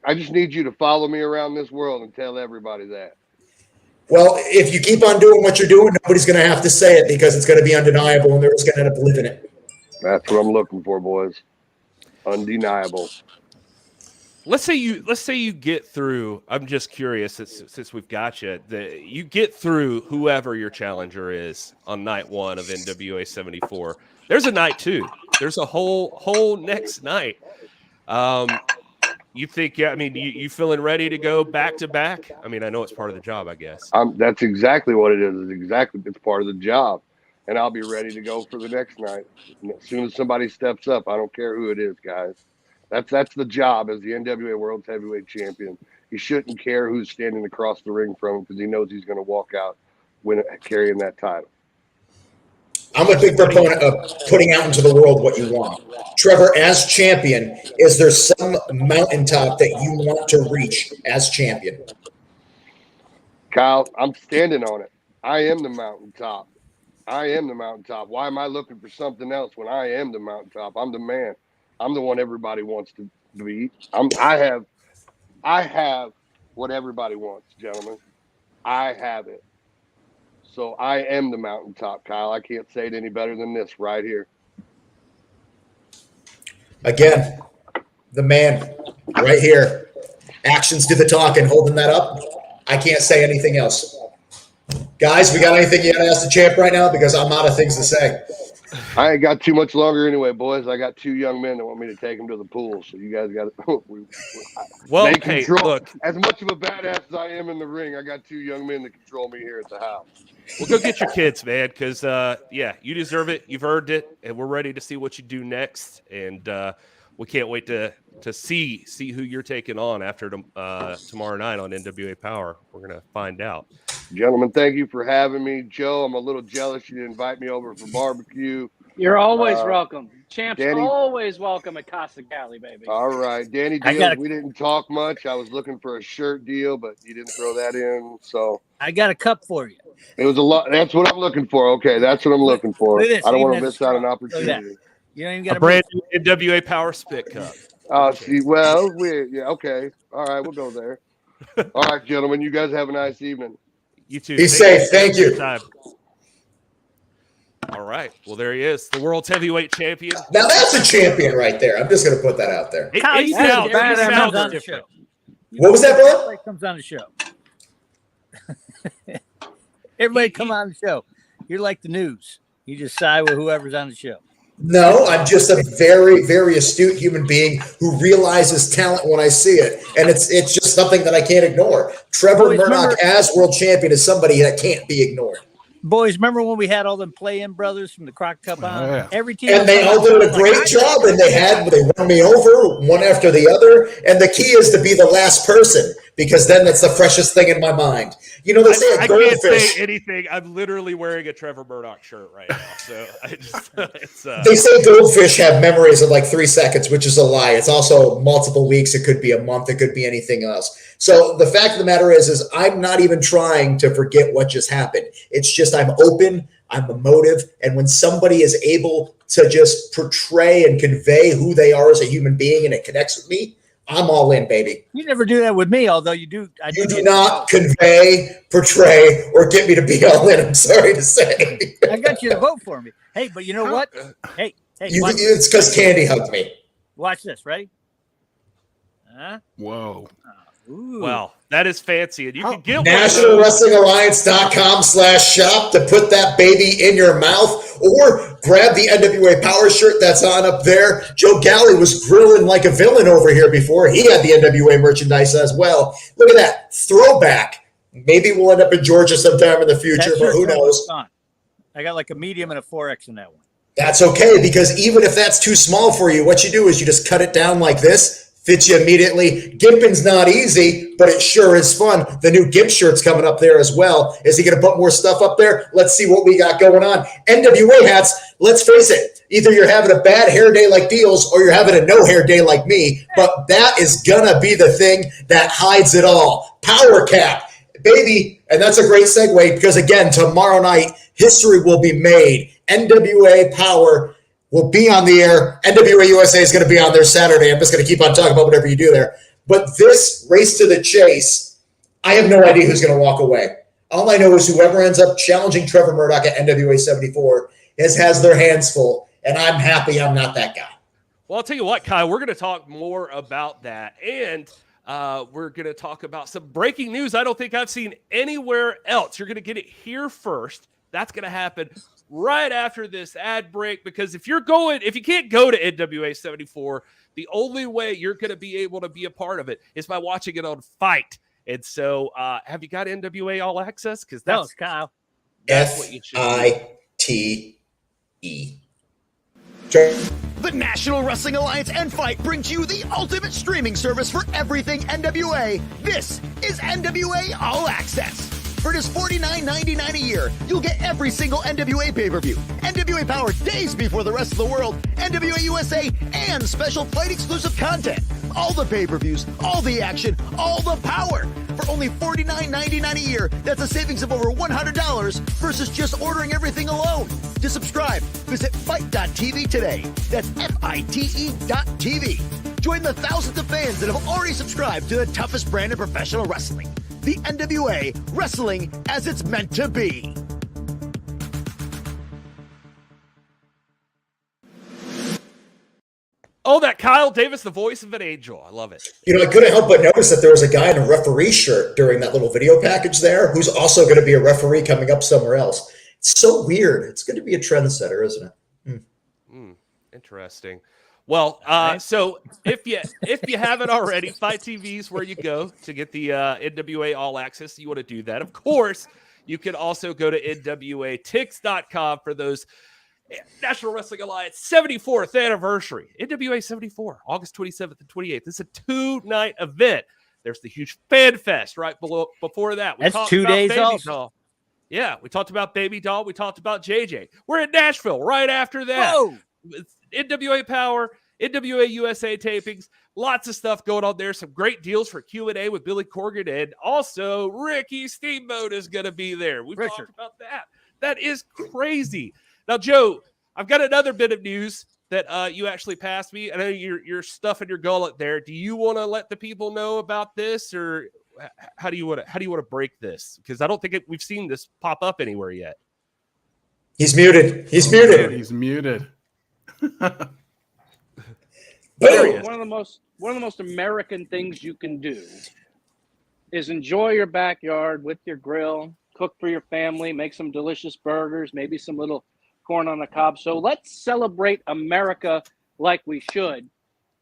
I just need you to follow me around this world and tell everybody that. Well, if you keep on doing what you're doing, nobody's going to have to say it because it's going to be undeniable, and they're just going to end up living it. That's what I'm looking for, boys. Undeniable. Let's say you get through. I'm just curious, since we've got you, you get through whoever your challenger is on night 1 of NWA 74. There's a night 2. There's a whole next night. You think? Yeah, I mean, you feeling ready to go back to back? I mean, I know it's part of the job, I guess. That's exactly what it is. It's part of the job, and I'll be ready to go for the next night as soon as somebody steps up. I don't care who it is, guys. That's the job as the NWA World Heavyweight Champion. He shouldn't care who's standing across the ring from him because he knows he's going to walk out carrying that title. I'm a big proponent of putting out into the world what you want. Trevor, as champion, is there some mountaintop that you want to reach as champion? Kyle, I'm standing on it. I am the mountaintop. Why am I looking for something else when I am the mountaintop? I'm the man. I'm the one everybody wants to beat. I have what everybody wants, gentlemen. I have it. So I am the mountaintop, Kyle. I can't say it any better than this right here. Again, the man right here. Actions do the talking, holding that up. I can't say anything else. Guys, we got anything you got to ask the champ right now? Because I'm out of things to say. I ain't got too much longer anyway, boys. I got 2 young men that want me to take them to the pool. So you guys got to. Well, they hey, control. look. As much of a badass as I am in the ring, I got 2 young men that control me here at the house. Well, go get your kids, man, because, you deserve it. You've earned it, and we're ready to see what you do next. And we can't wait to see who you're taking on after tomorrow night on NWA Powerrr. We're going to find out. Gentlemen, thank you for having me. Joe, I'm a little jealous you didn't invite me over for barbecue. You're always welcome. Champ's Danny, always welcome at Casa Galli, baby. All right. Danny Dealz, we didn't talk much. I was looking for a shirt deal, but you didn't throw that in. So I got a cup for you. It was a lot. That's what I'm looking for. Okay, that's what I'm looking for. I don't want to miss out on an opportunity. You don't even got a brand new NWA Powerrr Spit Cup. See, well, okay. All right, we'll go there. All right, gentlemen, you guys have a nice evening. You too. Be safe. Thank you. All right. Well, there he is, the world's heavyweight champion. Now that's a champion right there. I'm just going to put that out there. What was that, bro? Everybody comes on the show. Everybody come on the show. You're like the news. You just side with whoever's on the show. No, I'm just a very, very astute human being who realizes talent when I see it. And it's just something that I can't ignore. Trevor Murdoch as world champion is somebody that can't be ignored. Boys, remember when we had all them play-in brothers from the Croc Cup on? Yeah. Every team, and they all did a great job, and they won me over one after the other. And the key is to be the last person, because then that's the freshest thing in my mind. You know, they say a goldfish. I can't say anything. I'm literally wearing a Trevor Murdoch shirt right now. So they say goldfish have memories of like 3 seconds, which is a lie. It's also multiple weeks. It could be a month. It could be anything else. So the fact of the matter is I'm not even trying to forget what just happened. It's just I'm open, I'm emotive, and when somebody is able to just portray and convey who they are as a human being and it connects with me, I'm all in, baby. You never do that with me, although you do. You do not convey, portray, or get me to be all in. I'm sorry to say. I got you to vote for me. Hey, but you know what? Hey, it's because Candy hugged me. Watch this, ready? Whoa. Ooh. Well, that is fancy. And you can get National Wrestling Alliance.com/shop to put that baby in your mouth, or grab the NWA Powerrr shirt that's on up there. Joe Galli was grilling like a villain over here before. He had the NWA merchandise as well. Look at that throwback. Maybe we'll end up in Georgia sometime in the future, but who knows? I got like a medium and a 4X in that one. That's okay, because even if that's too small for you, what you do is you just cut it down like this. Fits you immediately. Gimping's not easy, but it sure is fun. The new Gimp shirt's coming up there as well. Is he going to put more stuff up there? Let's see what we got going on. NWA hats, let's face it. Either you're having a bad hair day like Dealz or you're having a no hair day like me, but that is going to be the thing that hides it all. Power cap, baby. And that's a great segue because, again, tomorrow night, history will be made. NWA Powerrr will be on the air. NWA USA is going to be on there Saturday. I'm just going to keep on talking about whatever you do there. But this race to the chase, I have no idea who's going to walk away. All I know is whoever ends up challenging Trevor Murdoch at NWA 74 has their hands full, and I'm happy I'm not that guy. Well, I'll tell you what, Kyle, we're going to talk more about that, and we're going to talk about some breaking news I don't think I've seen anywhere else. You're going to get it here first. That's going to happen right after this ad break, because if you can't go to NWA 74, the only way you're going to be able to be a part of it is by watching it on Fight. And so, have you got NWA All Access? Because that's Kyle. That's what you should do. FITE. The National Wrestling Alliance and Fight brings you the ultimate streaming service for everything NWA. This is NWA All Access. For just $49.99 a year, you'll get every single NWA pay-per-view, NWA Powerrr days before the rest of the world, NWA USA, and special Fight exclusive content. All the pay-per-views, all the action, all the power. For only $49.99 a year, that's a savings of over $100 versus just ordering everything alone. To subscribe, visit fight.tv today. That's FITE.tv. Join the thousands of fans that have already subscribed to the toughest brand in professional wrestling. The NWA, wrestling as it's meant to be. Oh, that Kyle Davis, the voice of an angel. I love it. You know, I couldn't help but notice that there was a guy in a referee shirt during that little video package there who's also going to be a referee coming up somewhere else. It's so weird. It's going to be a trendsetter, isn't it? Interesting. Well, so if you haven't already, Fight TV is where you go to get the NWA All Access. You want to do that. Of course, you can also go to NWATix.com for those National Wrestling Alliance 74th anniversary. NWA 74, August 27th and 28th. This is a 2-night event. There's the huge fan fest right before that. That's 2 days also. Yeah, we talked about Baby Doll. We talked about JJ. We're in Nashville right after that. Whoa. It's NWA Powerrr, NWA USA tapings, lots of stuff going on there. Some great deals for Q&A with Billy Corgan, and also Ricky Steamboat is going to be there. We've talked about that. That is crazy. Now, Joe, I've got another bit of news that you actually passed me. I know you're stuffing your gullet there. Do you want to let the people know about this, or how do you want to break this? Because I don't think we've seen this pop up anywhere yet. He's muted. He's muted. He's muted. One of the most American things you can do is enjoy your backyard with your grill, cook for your family, make some delicious burgers, maybe some little corn on the cob. So let's celebrate America like we should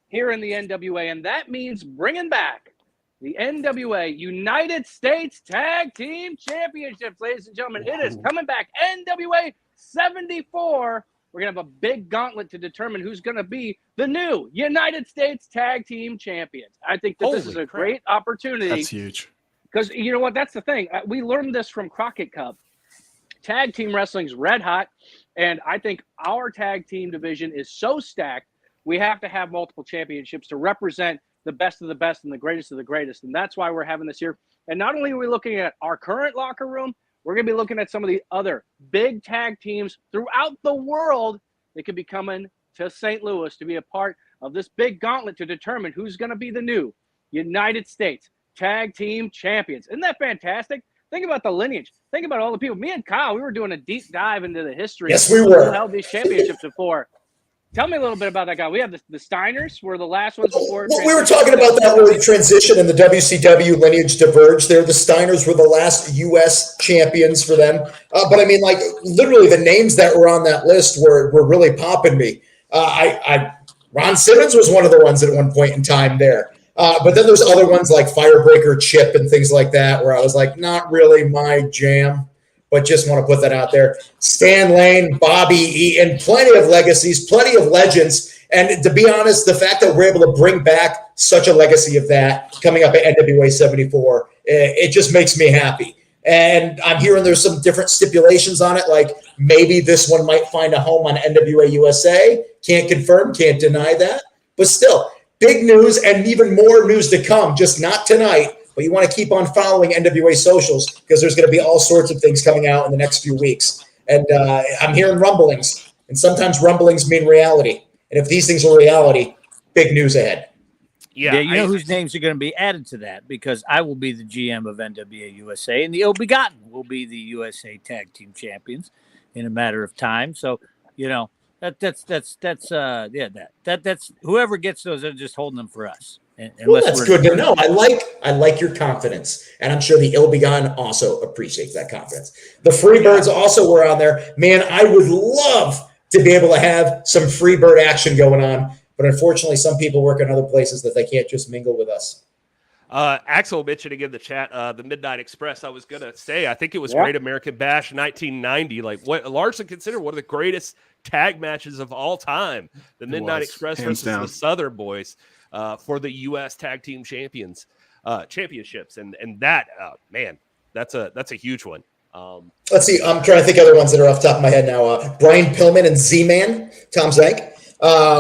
here in the NWA, and that means bringing back the NWA United States Tag Team Championships, ladies and gentlemen. It is coming back. NWA 74. We're going to have a big gauntlet to determine who's going to be the new United States Tag Team Champions. I think that this is a great opportunity. That's huge. Because you know what? That's the thing. We learned this from Crockett Cup. Tag team wrestling's red hot, and I think our tag team division is so stacked, we have to have multiple championships to represent the best of the best and the greatest of the greatest. And that's why we're having this here. And not only are we looking at our current locker room, we're going to be looking at some of the other big tag teams throughout the world that could be coming to St. Louis to be a part of this big gauntlet to determine who's going to be the new United States Tag Team Champions. Isn't that fantastic? Think about the lineage. Think about all the people. Me and Kyle, we were doing a deep dive into the history Yes, we of were. who held these championships before. Tell me a little bit about that guy. We have the Steiners were the last ones before. Well, we were talking about that where the transition and the WCW lineage diverged there. The Steiners were the last U.S. champions for them. But I mean, like, literally the names that were on that list were really popping me. Ron Simmons was one of the ones at one point in time there. But then there's other ones like Firebreaker, Chip, and things like that where I was like, not really my jam, but just want to put that out there. Stan Lane, Bobby Eaton, plenty of legacies, plenty of legends. And to be honest, the fact that we're able to bring back such a legacy of that coming up at NWA 74, it just makes me happy. And I'm hearing there's some different stipulations on it, like maybe this one might find a home on NWA USA. Can't confirm, can't deny that. But still, big news and even more news to come, just not tonight. But you want to keep on following NWA socials because there's going to be all sorts of things coming out in the next few weeks. And I'm hearing rumblings, and sometimes rumblings mean reality. And if these things are reality, big news ahead. Yeah, you know whose names are going to be added to that, because I will be the GM of NWA USA, and the Ill-Begotten will be the USA Tag Team Champions in a matter of time. So, you know, that's whoever gets those are just holding them for us. Well, that's good to know. I like your confidence, and I'm sure the Ill-Begotten also appreciates that confidence. The Freebirds also were on there. Man, I would love to be able to have some Freebird action going on. But unfortunately, some people work in other places that they can't just mingle with us. Axel mentioning in the chat, the Midnight Express. I was going to say, I think it was Great American Bash 1990. Like, what largely considered one of the greatest tag matches of all time. The Midnight Express versus the Southern Boys for the U.S. Tag Team Championships. And that, man, that's a huge one. Let's see. I'm trying to think of other ones that are off the top of my head now. Brian Pillman and Z-Man, Tom Zank.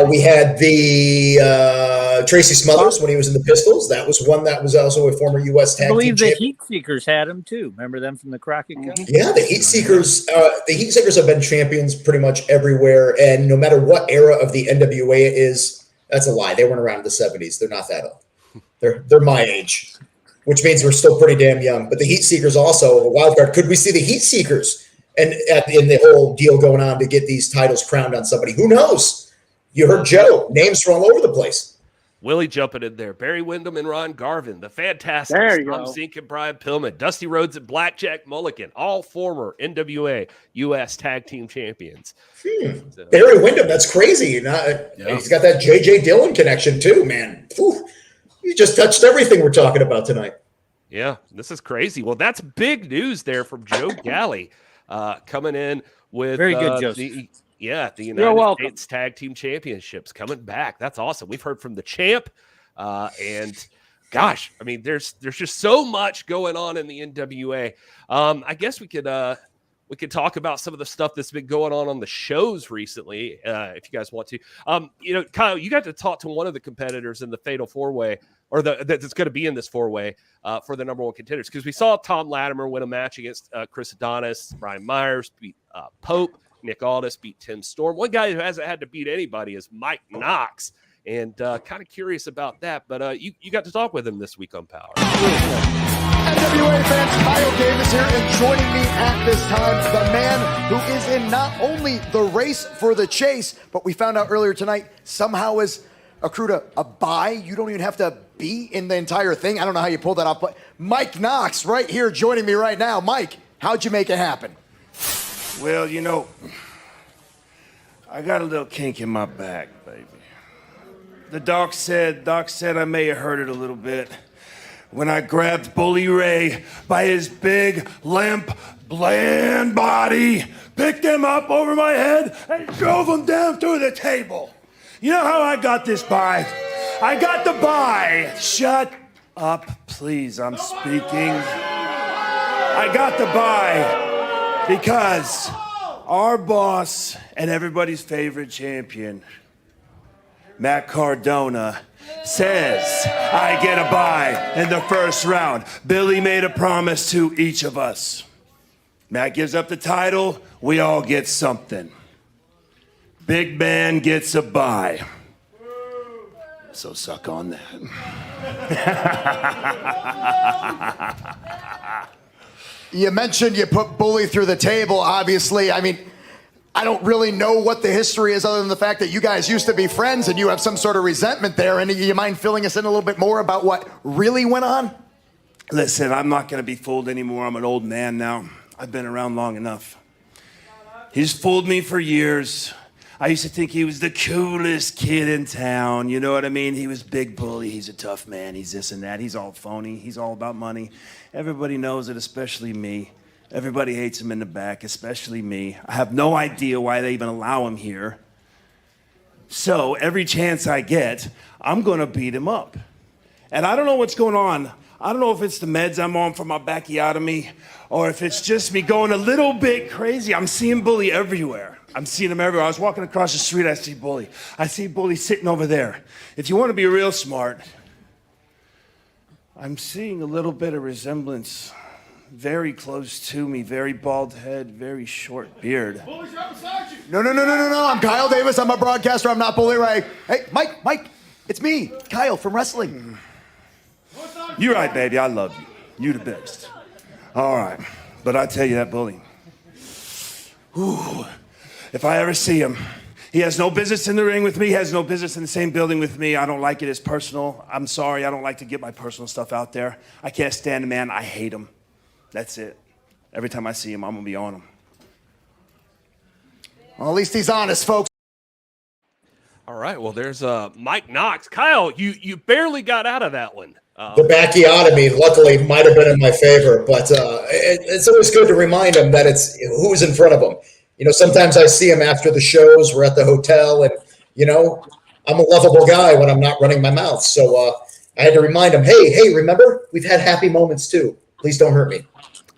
We had the Tracy Smothers when he was in the Pistols. That was one that was also a former U.S. Tag Team champion. I believe the Heat Seekers had him too. Remember them from the Crockett Cup? Yeah, the Heat Seekers. The Heat Seekers have been champions pretty much everywhere, and no matter what era of the NWA it is, that's a lie. They weren't around in the 70s. They're not that old. They're my age, which means we're still pretty damn young. But the Heat Seekers also a wild card. Could we see the Heat Seekers and in the whole deal going on to get these titles crowned on somebody? Who knows? You heard Joe. Names are all over the place. Willie jumping in there. Barry Windham and Ron Garvin. The Fantastics. Tom Zink and Brian Pillman. Dusty Rhodes and Blackjack Mulligan. All former NWA U.S. Tag Team Champions. So, Barry Windham. That's crazy. He's got that J.J. Dillon connection too, man. You just touched everything we're talking about tonight. Yeah, this is crazy. Well, that's big news there from Joe Galli coming in with very good, Joseph. The United States Tag Team Championships coming back. That's awesome. We've heard from the champ, and gosh, I mean, there's just so much going on in the NWA. I guess we could talk about some of the stuff that's been going on the shows recently, if you guys want to. Kyle, you got to talk to one of the competitors in the Fatal 4-Way, or that's going to be in this 4-Way for the number one contenders, because we saw Tom Latimer win a match against Chris Adonis. Brian Myers beat Pope. Nick Aldis beat Tim Storm. One guy who hasn't had to beat anybody is Mike Knox, and kind of curious about that. But you got to talk with him this week on Power. NWA fans, Kyle Davis here, and joining me at this time, the man who is in not only the race for the chase, but we found out earlier tonight somehow has accrued a bye. You don't even have to be in the entire thing. I don't know how you pulled that off, but Mike Knox right here joining me right now. Mike, how'd you make it happen? Well, I got a little kink in my back, baby. The doc said I may have hurt it a little bit when I grabbed Bully Ray by his big, limp, bland body, picked him up over my head, and drove him down through the table. You know how I got this bye? I got the bye. Shut up, please. I'm speaking. I got the bye because our boss and everybody's favorite champion, Matt Cardona, says I get a bye in the first round. Billy made a promise to each of us. Matt gives up the title, we all get something. Big man gets a bye. So suck on that. You mentioned you put Bully through the table, obviously. I mean, I don't really know what the history is other than the fact that you guys used to be friends and you have some sort of resentment there. And you mind filling us in a little bit more about what really went on? Listen, I'm not going to be fooled anymore. I'm an old man now. I've been around long enough. He's fooled me for years. I used to think he was the coolest kid in town. You know what I mean? He was Big Bully. He's a tough man. He's this and that. He's all phony. He's all about money. Everybody knows it, especially me. Everybody hates him in the back, especially me. I have no idea why they even allow him here. So every chance I get, I'm going to beat him up. And I don't know what's going on. I don't know if it's the meds I'm on for my backiotomy or if it's just me going a little bit crazy. I'm seeing Bully everywhere. I'm seeing him everywhere. I was walking across the street, I see Bully. I see Bully sitting over there. If you want to be real smart, I'm seeing a little bit of resemblance. Very close to me, very bald head, very short beard. No. I'm Kyle Davis. I'm a broadcaster. I'm not Bully Ray. Hey, Mike, It's me, Kyle from wrestling. You're right, baby. I love you. You the best. All right. But I tell you that bully. Ooh, if I ever see him, he has no business in the ring with me. He has no business in the same building with me. I don't like it. It's personal. I'm sorry. I don't like to get my personal stuff out there. I can't stand the man. I hate him. That's it. Every time I see him, I'm going to be on him. Well, at least he's honest, folks. All right. Well, there's Mike Knox. Kyle, you barely got out of that one. The bacchiotomy, luckily, might have been in my favor, but it's always good to remind him that it's who's in front of him. You know, sometimes I see him after the shows. We're at the hotel, and, you know, I'm a lovable guy when I'm not running my mouth. So I had to remind him, hey, remember, we've had happy moments too. Please don't hurt me.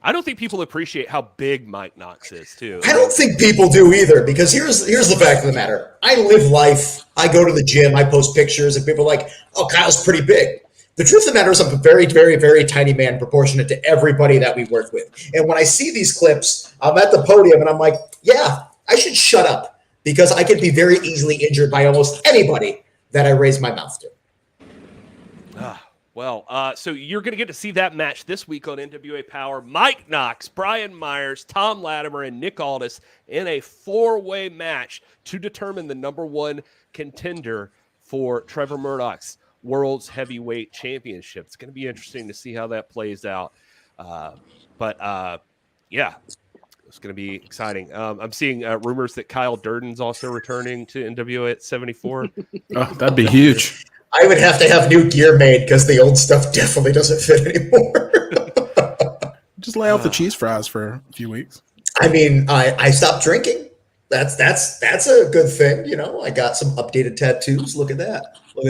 I don't think people appreciate how big Mike Knox is, too. I don't think people do either, because here's the fact of the matter. I live life. I go to the gym. I post pictures, and people are like, oh, Kyle's pretty big. The truth of the matter is I'm a very, very, very tiny man proportionate to everybody that we work with. And when I see these clips, I'm at the podium, and I'm like, yeah, I should shut up, because I could be very easily injured by almost anybody that I raise my mouth to. So you're going to get to see that match this week on NWA Powerrr. Mike Knox, Brian Myers, Tom Latimer, and Nick Aldis in a 4-way match to determine the number 1 contender for Trevor Murdoch's World's Heavyweight Championship. It's going to be interesting to see how that plays out. Yeah, it's going to be exciting. I'm seeing rumors that Kyle Durden's also returning to NWA at 74. Oh, that'd be huge. I would have to have new gear made because the old stuff definitely doesn't fit anymore. Just lay out the cheese fries for a few weeks. I mean, I stopped drinking. That's a good thing. You know, I got some updated tattoos. Look at that. All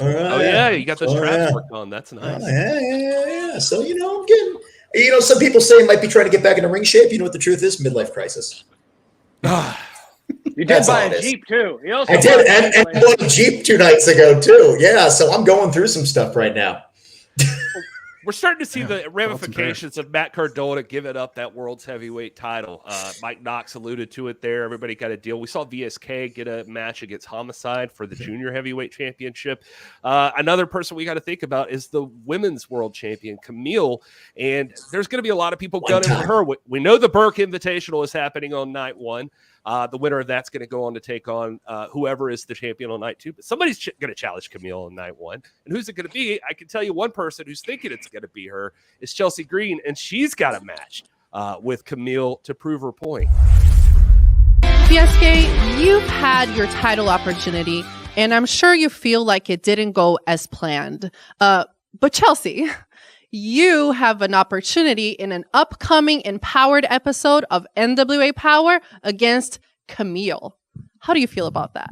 right. Oh, yeah. You got those straps worked on. That's nice. Yeah. So, you know, I'm getting, you know, some people say I might be trying to get back into ring shape. You know what the truth is? Midlife crisis. You did buy a Jeep, too. I did, and bought a Jeep 2 nights ago, too. Yeah, so I'm going through some stuff right now. We're starting to see the ramifications of Matt Cardona giving up that world's heavyweight title. Mike Knox alluded to it there. Everybody got a deal. We saw VSK get a match against Homicide for the junior heavyweight championship. Another person we got to think about is the women's world champion, Camille. And there's going to be a lot of people gunning for her. We know the Burke Invitational is happening on night 1. The winner of that's going to go on to take on whoever is the champion on night 2. But somebody's going to challenge Camille on night 1. And who's it going to be? I can tell you one person who's thinking it's going to be her is Chelsea Green, and she's got a match with Camille to prove her point. VSK, you've had your title opportunity, and I'm sure you feel like it didn't go as planned. But Chelsea, you have an opportunity in an upcoming Empowered episode of NWA Powerrr against Camille. How do you feel about that?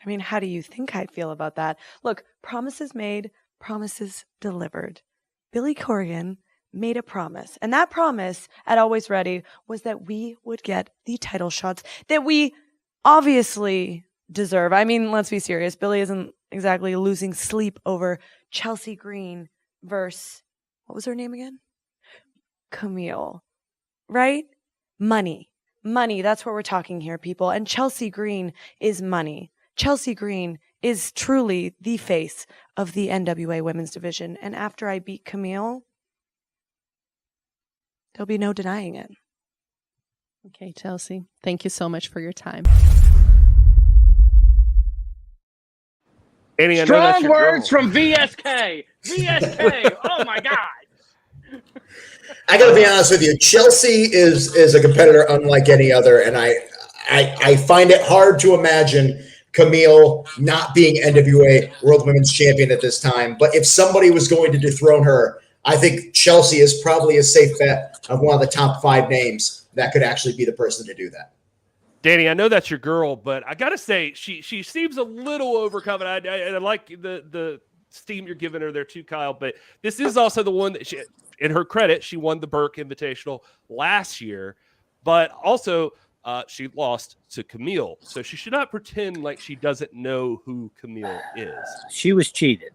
I mean, how do you think I'd feel about that? Look, promises made, promises delivered. Billy Corgan made a promise, and that promise at Always Ready was that we would get the title shots that we obviously deserve. I mean, let's be serious. Billy isn't exactly losing sleep over Chelsea Green versus, what was her name again? Camille, right? Money. That's what we're talking here, people. And Chelsea Green is money. Chelsea Green is truly the face of the NWA women's division. And after I beat Camille, there'll be no denying it. Okay, Chelsea, thank you so much for your time. Annie, strong words from VSK. VSK. Oh, my God. I got to be honest with you. Chelsea is a competitor unlike any other, and I find it hard to imagine Camille not being NWA World Women's Champion at this time. But if somebody was going to dethrone her, I think Chelsea is probably a safe bet of one of the top 5 names that could actually be the person to do that. Danny, I know that's your girl, but I got to say, she seems a little overcome. I like the steam you're giving her there too, Kyle. But this is also the one that, in her credit, she won the Burke Invitational last year. But also, she lost to Camille. So she should not pretend like she doesn't know who Camille is. She was cheated.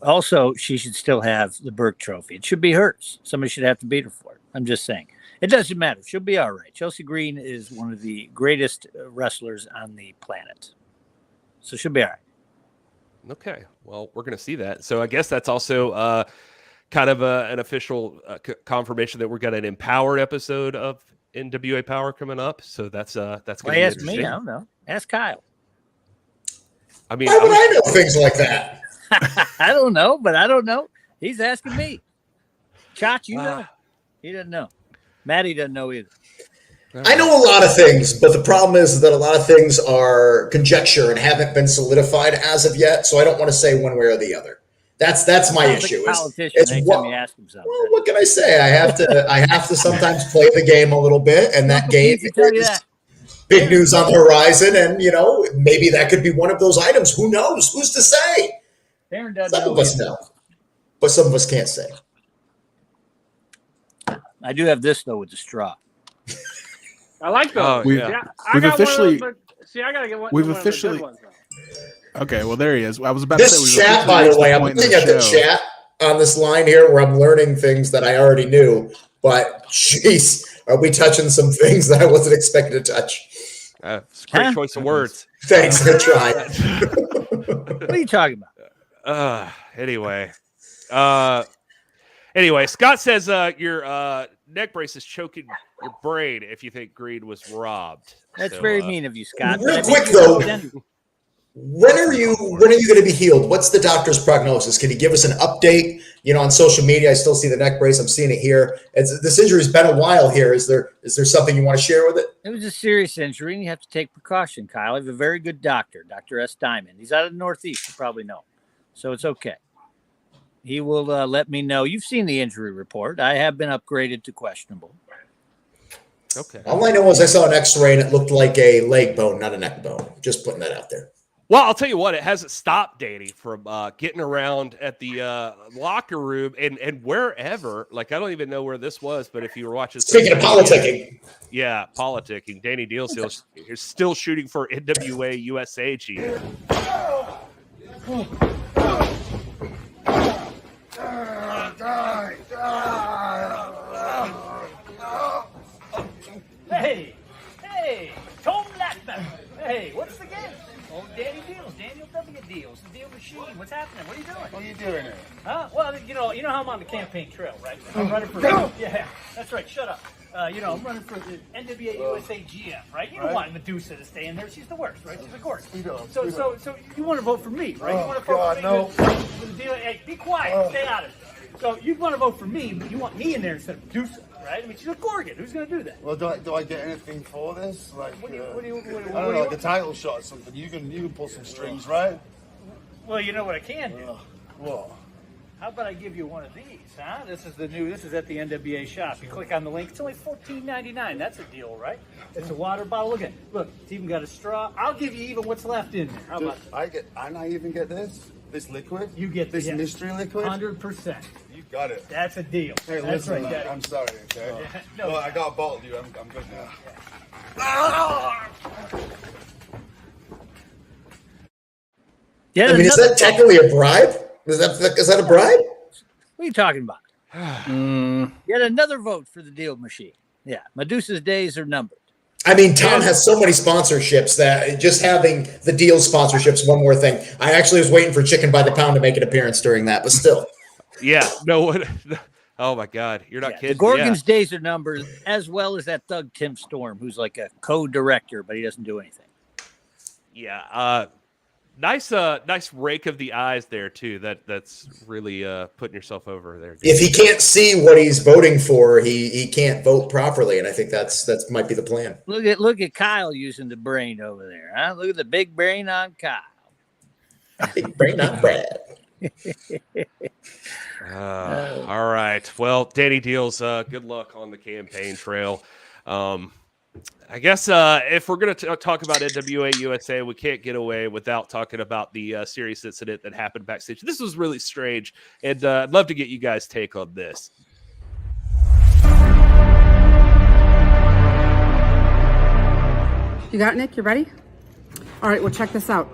Also, she should still have the Burke trophy. It should be hers. Somebody should have to beat her for it. I'm just saying. It doesn't matter. She'll be all right. Chelsea Green is one of the greatest wrestlers on the planet. So she'll be all right. Okay, well, we're going to see that. So I guess that's also kind of an official confirmation that we're got an Empowered episode of NWA Power coming up. So that's going to be ask interesting. me. I don't know. Ask Kyle. I mean, why would I know things like that? I don't know, but I don't know. He's asking me. Chach, you know. He doesn't know. Matty doesn't know either. I know a lot of things, but the problem is that a lot of things are conjecture and haven't been solidified as of yet. So I don't want to say one way or the other. That's my issue. Well, what can I say? I have to sometimes play the game a little bit, and that game is big news on the horizon. And maybe that could be one of those items. Who knows? Who's to say? Some of us know, but some of us can't say. I do have this though with the straw. I like those. We've officially. I gotta get one. We've officially. Okay, well there he is. I was about to say. This chat, by the way, I'm looking at the chat on this line here where I'm learning things that I already knew. But jeez, are we touching some things that I wasn't expecting to touch? It's a great choice of words. Thanks, I tried. What are you talking about? Anyway, Scott says your neck brace is choking your brain if you think Greed was robbed. That's very mean of you, Scott. Real quick though, when are you going to be healed? What's the doctor's prognosis? Can you give us an update? On social media, I still see the neck brace. I'm seeing it here. This injury's been a while here. Is there something you want to share with it? It was a serious injury, and you have to take precaution, Kyle. I have a very good doctor, Dr. S. Diamond. He's out of the Northeast. You probably know, so it's okay. He will let me know. You've seen the injury report. I have been upgraded to questionable. Okay. All I know is I saw an X-ray and it looked like a leg bone, not a neck bone. Just putting that out there. Well, I'll tell you what, it hasn't stopped Danny from getting around at the locker room and wherever. Like, I don't even know where this was, but if you were watching. Speaking of politicking. Yeah, politicking. Danny Dealz is still shooting for NWA USA GM. Hey, Tom Lackman. Hey, what's the game? Old Danny Dealz, Daniel W. Dealz, the Deal Machine. What's happening? What are you doing? What are you doing here? Huh? Well, you know how I'm on the campaign trail, right? I'm running for yeah, that's right. Shut up. I'm running for the NWA USA GM, right? You don't want Medusa to stay in there. She's the worst, right? She's the worst. So you want to vote for me, right? You want to vote for me? No. Hey, be quiet. Stay out of it. So you want to vote for me, but you want me in there instead of Medusa, right? I mean, she's a Corgan. Who's going to do that? Well, do I get anything for this? Like, what do you I don't know, like a title shot or something. You can pull some strings, right? Well, you know what I can do. What? How about I give you one of these, huh? This is at the NWA shop. You click on the link. It's only $14.99. That's a deal, right? It's a water bottle. Look, it's even got a straw. I'll give you even what's left in there. How about I even get this liquid? You get this mystery liquid? 100%. You got it. That's a deal. Hey, that's listen, right, Daddy. I'm sorry, okay? Yeah. No, I got a bottle, dude. I'm good now. Yeah. I mean, is that technically a bribe? Is that a bribe? What are you talking about? Yet another vote for the Deal Machine. Yeah, Medusa's days are numbered. I mean, Tom has so many sponsorships that just having the Dealz sponsorships, one more thing. I actually was waiting for Chicken by the Pound to make an appearance during that, but still. Yeah, no. Oh, my God. You're not kidding. The Gorgon's days are numbered, as well as that thug Tim Storm, who's like a co-director, but he doesn't do anything. Yeah, nice rake of the eyes there too. That's really putting yourself over there. If he can't see what he's voting for, he can't vote properly, and I think that's might be the plan. Look at Kyle using the brain over there. Huh? Look at the big brain on Kyle. Big brain on Brad. All right. Well, Danny Dealz, good luck on the campaign trail. I guess if we're going to talk about NWA USA, we can't get away without talking about the serious incident that happened backstage. This was really strange, and I'd love to get you guys' take on this. You got it, Nick? You ready? All right, well, check this out.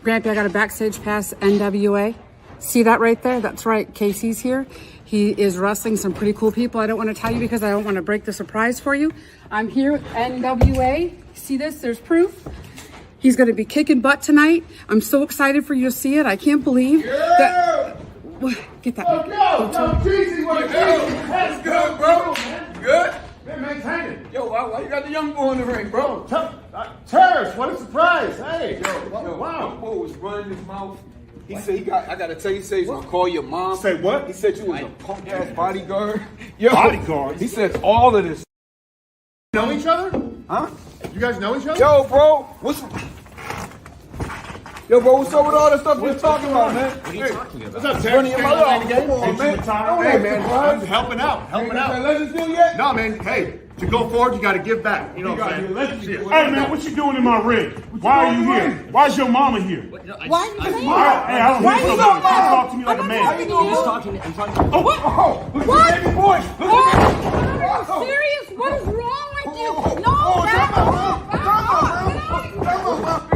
Grampy, I got a backstage pass, NWA. See that right there? That's right, Casey's here. He is wrestling some pretty cool people. I don't want to tell you because I don't want to break the surprise for you. I'm here with NWA. See this? There's proof. He's going to be kicking butt tonight. I'm so excited for you to see it. I can't believe that. Get that. That's good, bro. Good. Man, maintain it. Yo, why you got the young boy in the ring, bro? Terrence, what a surprise. Hey, wow. Young boy was running his mouth. He said I gotta tell you, he said he's gonna call your mom. Say what? He said you was a punk ass bodyguard. Yo, bodyguard. He said all of this. Know each other? Huh? You guys know each other? Yo, bro, what's up with all that stuff you're talking about, man? What are you talking about? What's up, Terrence? Come on, man. Hey, man, I'm helping out. Legends deal yet? No, man. Hey, to go forward, you got to give back. You know what I'm saying? Hey, man, what you doing in my ring? Why are you here? Why's your mama here? Why are you here? Hey, I don't hear somebody. Talk to me like a man. I'm talking what? Are you serious? What is wrong with you? No,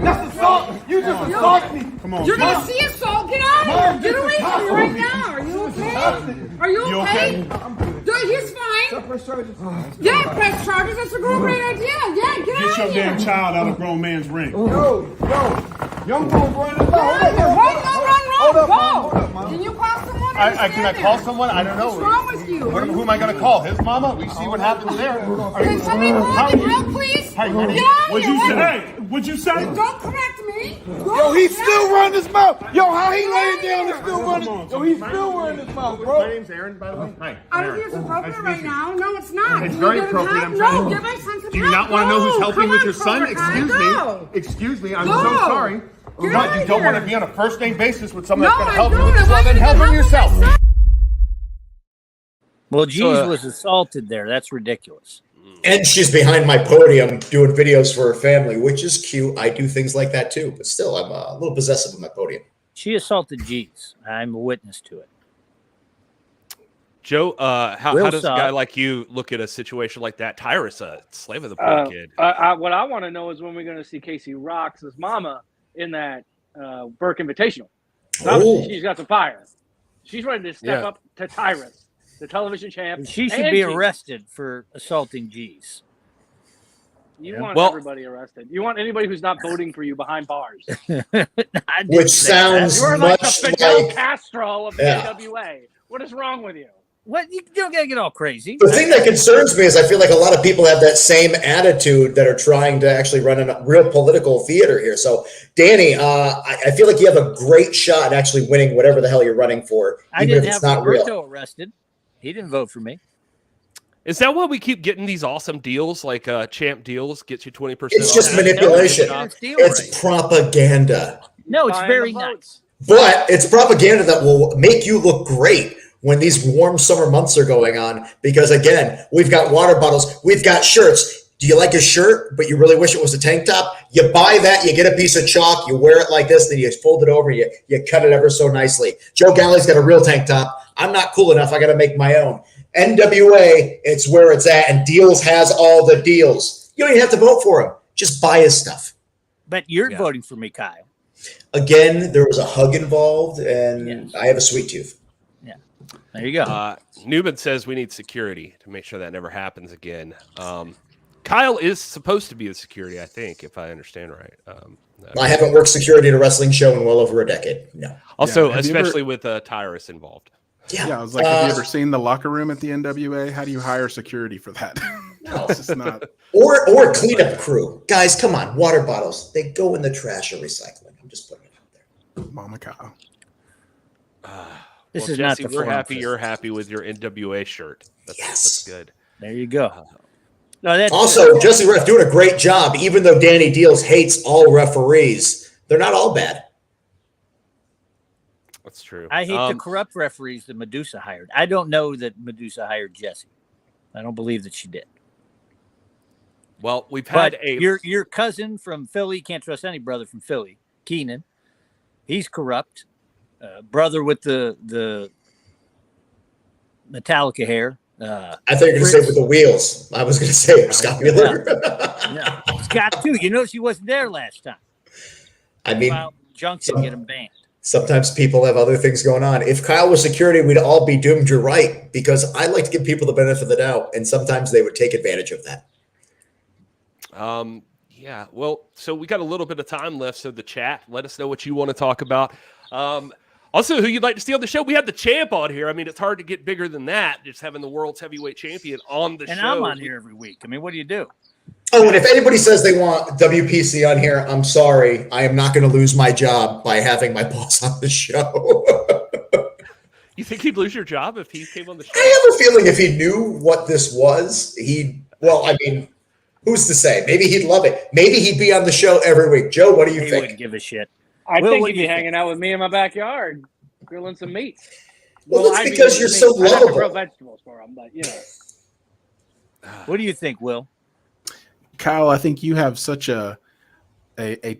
that's assault. You just assaulted me. Come on. You're going to see assault. Get out of here. Get away from me right now. Are you okay? Are you okay? He's fine. Yeah, press charges. That's a great idea. Yeah, get out of here. Get your damn child out of a grown man's ring. Yo. Young boy, run. Run. Go. Can you call someone? Can I call someone? I don't know. What's wrong with you? Who am I going to call? His mama? We see what happens there. Can somebody call me real, please? Hey, get out of here. What'd you say? Don't correct me. Yo, he's still running his mouth. Yo, how he laying down and still running? Yo, he's still running his mouth, bro. My name's Aaron, by the way. Hi. I don't think it's appropriate right now. No, it's not. It's very appropriate. Give my son some help. Do you not want to know who's helping with your son? Excuse me. I'm so sorry. But you don't want to be on a first name basis with someone that's going to help you with your son, then help him yourself. Well, Jeez was assaulted there. That's ridiculous. And she's behind my podium doing videos for her family, which is cute. I do things like that too, but still, I'm a little possessive of my podium. She assaulted Jeez. I'm a witness to it. Joe, how does a guy like you look at a situation like that? Tyrus, slave of the poor kid. What I want to know is when we're going to see Casey Rock's mama in that Burke Invitational. Obviously, she's got some fire. She's ready to step up to Tyrus, the television champ. She should be arrested for assaulting Jeez. You want everybody arrested. You want anybody who's not voting for you behind bars. Which sounds You're much like the Fidel like Castro of the NWA. What is wrong with you? What? You don't gotta get all crazy. The thing that concerns me is I feel like a lot of people have that same attitude that are trying to actually run a real political theater here. So, Danny, I feel like you have a great shot at actually winning whatever the hell you're running for, even if it's not real. Roberto arrested. He didn't vote for me. Is that why we keep getting these awesome deals like Champ Dealz gets you 20%? It's just manipulation. It's propaganda. No, it's very nice. But it's propaganda that will make you look great when these warm summer months are going on, because again, we've got water bottles, we've got shirts. Do you like a shirt, but you really wish it was a tank top? You buy that, you get a piece of chalk, you wear it like this, then you fold it over, you cut it ever so nicely. Joe Galli's got a real tank top. I'm not cool enough, I got to make my own. NWA, it's where it's at, and Dealz has all the deals. You don't even have to vote for him. Just buy his stuff. But you're voting for me, Kyle. Again, there was a hug involved, and I have a sweet tooth. There you go. Newman says we need security to make sure that never happens again. Kyle is supposed to be the security, I think, if I understand right. I haven't worked security at a wrestling show in well over a decade. No. Also, especially with Tyrus involved. Yeah, I was like, have you ever seen the locker room at the NWA? How do you hire security for that? No. It's just not. Or cleanup crew. Guys, come on. Water bottles. They go in the trash or recycling. I'm just putting it out there. Mama Kyle. This well, is Jesse, not the we're happy you're happy with your NWA shirt. That's good. There you go. No, also, Jesse Ref doing a great job, even though Danny Dealz hates all referees. They're not all bad. That's true. I hate the corrupt referees that Medusa hired. I don't know that Medusa hired Jesse. I don't believe that she did. Well, we've had your cousin from Philly, can't trust any brother from Philly, Keenan. He's corrupt. Brother with the Metallica hair. I thought you were going to say with the wheels. I was going to say Scott Wheeler. Yeah, Scott too. You notice he wasn't there last time. I mean, Junction get him banned. Sometimes people have other things going on. If Kyle was security, we'd all be doomed. You're right, because I like to give people the benefit of the doubt, and sometimes they would take advantage of that. Yeah, well, so we got a little bit of time left, so the chat, let us know what you want to talk about. Also, who you'd like to see on the show. We have the champ on here. I mean, it's hard to get bigger than that, just having the world's heavyweight champion on the show. And I'm on here every week. I mean, what do you do? Oh, and if anybody says they want WPC on here, I'm sorry. I am not going to lose my job by having my boss on the show. You think he'd lose your job if he came on the show? I have a feeling if he knew what this was, who's to say? Maybe he'd love it. Maybe he'd be on the show every week. Joe, what do you think? He wouldn't give a shit. I Will, think what he'd do be you hanging out with me in my backyard, grilling some meat. Well, that's I'd be because grilling you're some so meat. I'd have to lovable. grow vegetables for him, but you know. What do you think, Will? Kyle, I think you have such a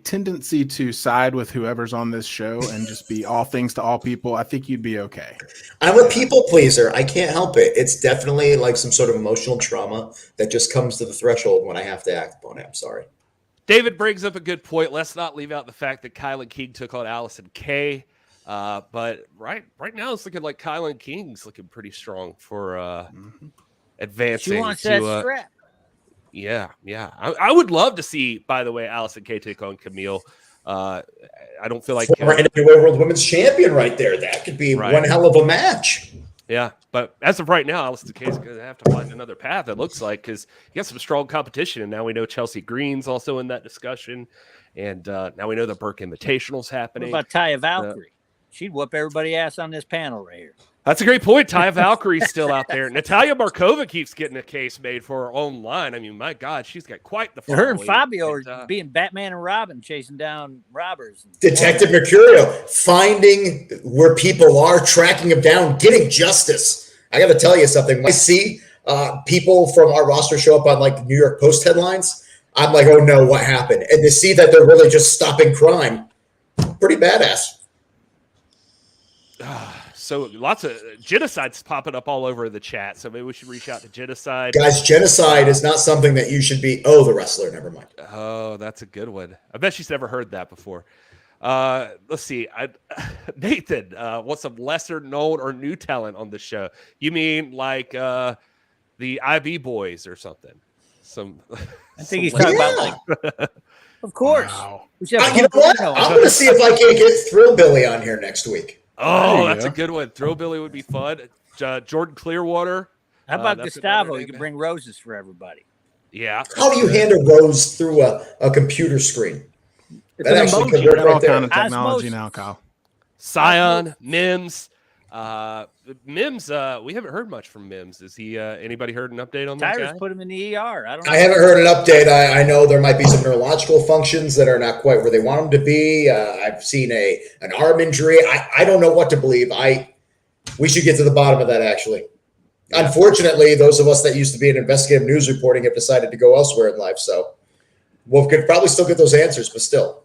tendency to side with whoever's on this show and just be all things to all people. I think you'd be okay. I'm a people pleaser. I can't help it. It's definitely like some sort of emotional trauma that just comes to the threshold when I have to act upon it. I'm sorry. David brings up a good point. Let's not leave out the fact that Kylan King took on Allison Kay. But right now it's looking like Kylan King's looking pretty strong for advancing. She wants that strap. Yeah. I would love to see, by the way, Allison Kay take on Camille. I don't feel like former NWA World Women's Champion right there. That could be one hell of a match. Yeah, but as of right now, Allison Kay is going to have to find another path, it looks like, because you got some strong competition. And now we know Chelsea Green's also in that discussion. And now we know the Burke Invitational's happening. What about Taya Valkyrie? She'd whoop everybody's ass on this panel right here. That's a great point. Taya Valkyrie's still out there. Natalia Markova keeps getting a case made for her online. I mean, my God, she's got quite the following. Her and Fabio are being Batman and Robin, chasing down robbers. Detective Mercurio finding where people are, tracking them down, getting justice. I got to tell you something. When I see people from our roster show up on like New York Post headlines, I'm like, oh no, what happened? And to see that they're really just stopping crime, pretty badass. So lots of genocides popping up all over the chat. So maybe we should reach out to genocide. Guys, genocide is not something that you should be. Oh, the wrestler. Never mind. Oh, that's a good one. I bet she's never heard that before. Let's see. Nathan wants some lesser known or new talent on the show. You mean like the IB boys or something? I think he's talking about like. Of course. Wow. You know what? I'm going to see if I can't get Thrill Billy on here next week. Oh, that's a good one. Thrill Billy would be fun. Jordan Clearwater. How about Gustavo? You can bring roses for everybody. Yeah. How do you hand a rose through a computer screen? That actually could work right all kind of technology now, Kyle. Scion, Mims. Mims, we haven't heard much from Mims. Is he anybody heard an update on that guy? Tyrus put him in the ER. I haven't heard an update. I know there might be some neurological functions that are not quite where they want them to be. I've seen an arm injury. I don't know what to believe. We should get to the bottom of that, actually. Yeah. Unfortunately, those of us that used to be in investigative news reporting have decided to go elsewhere in life. So we could probably still get those answers, but still.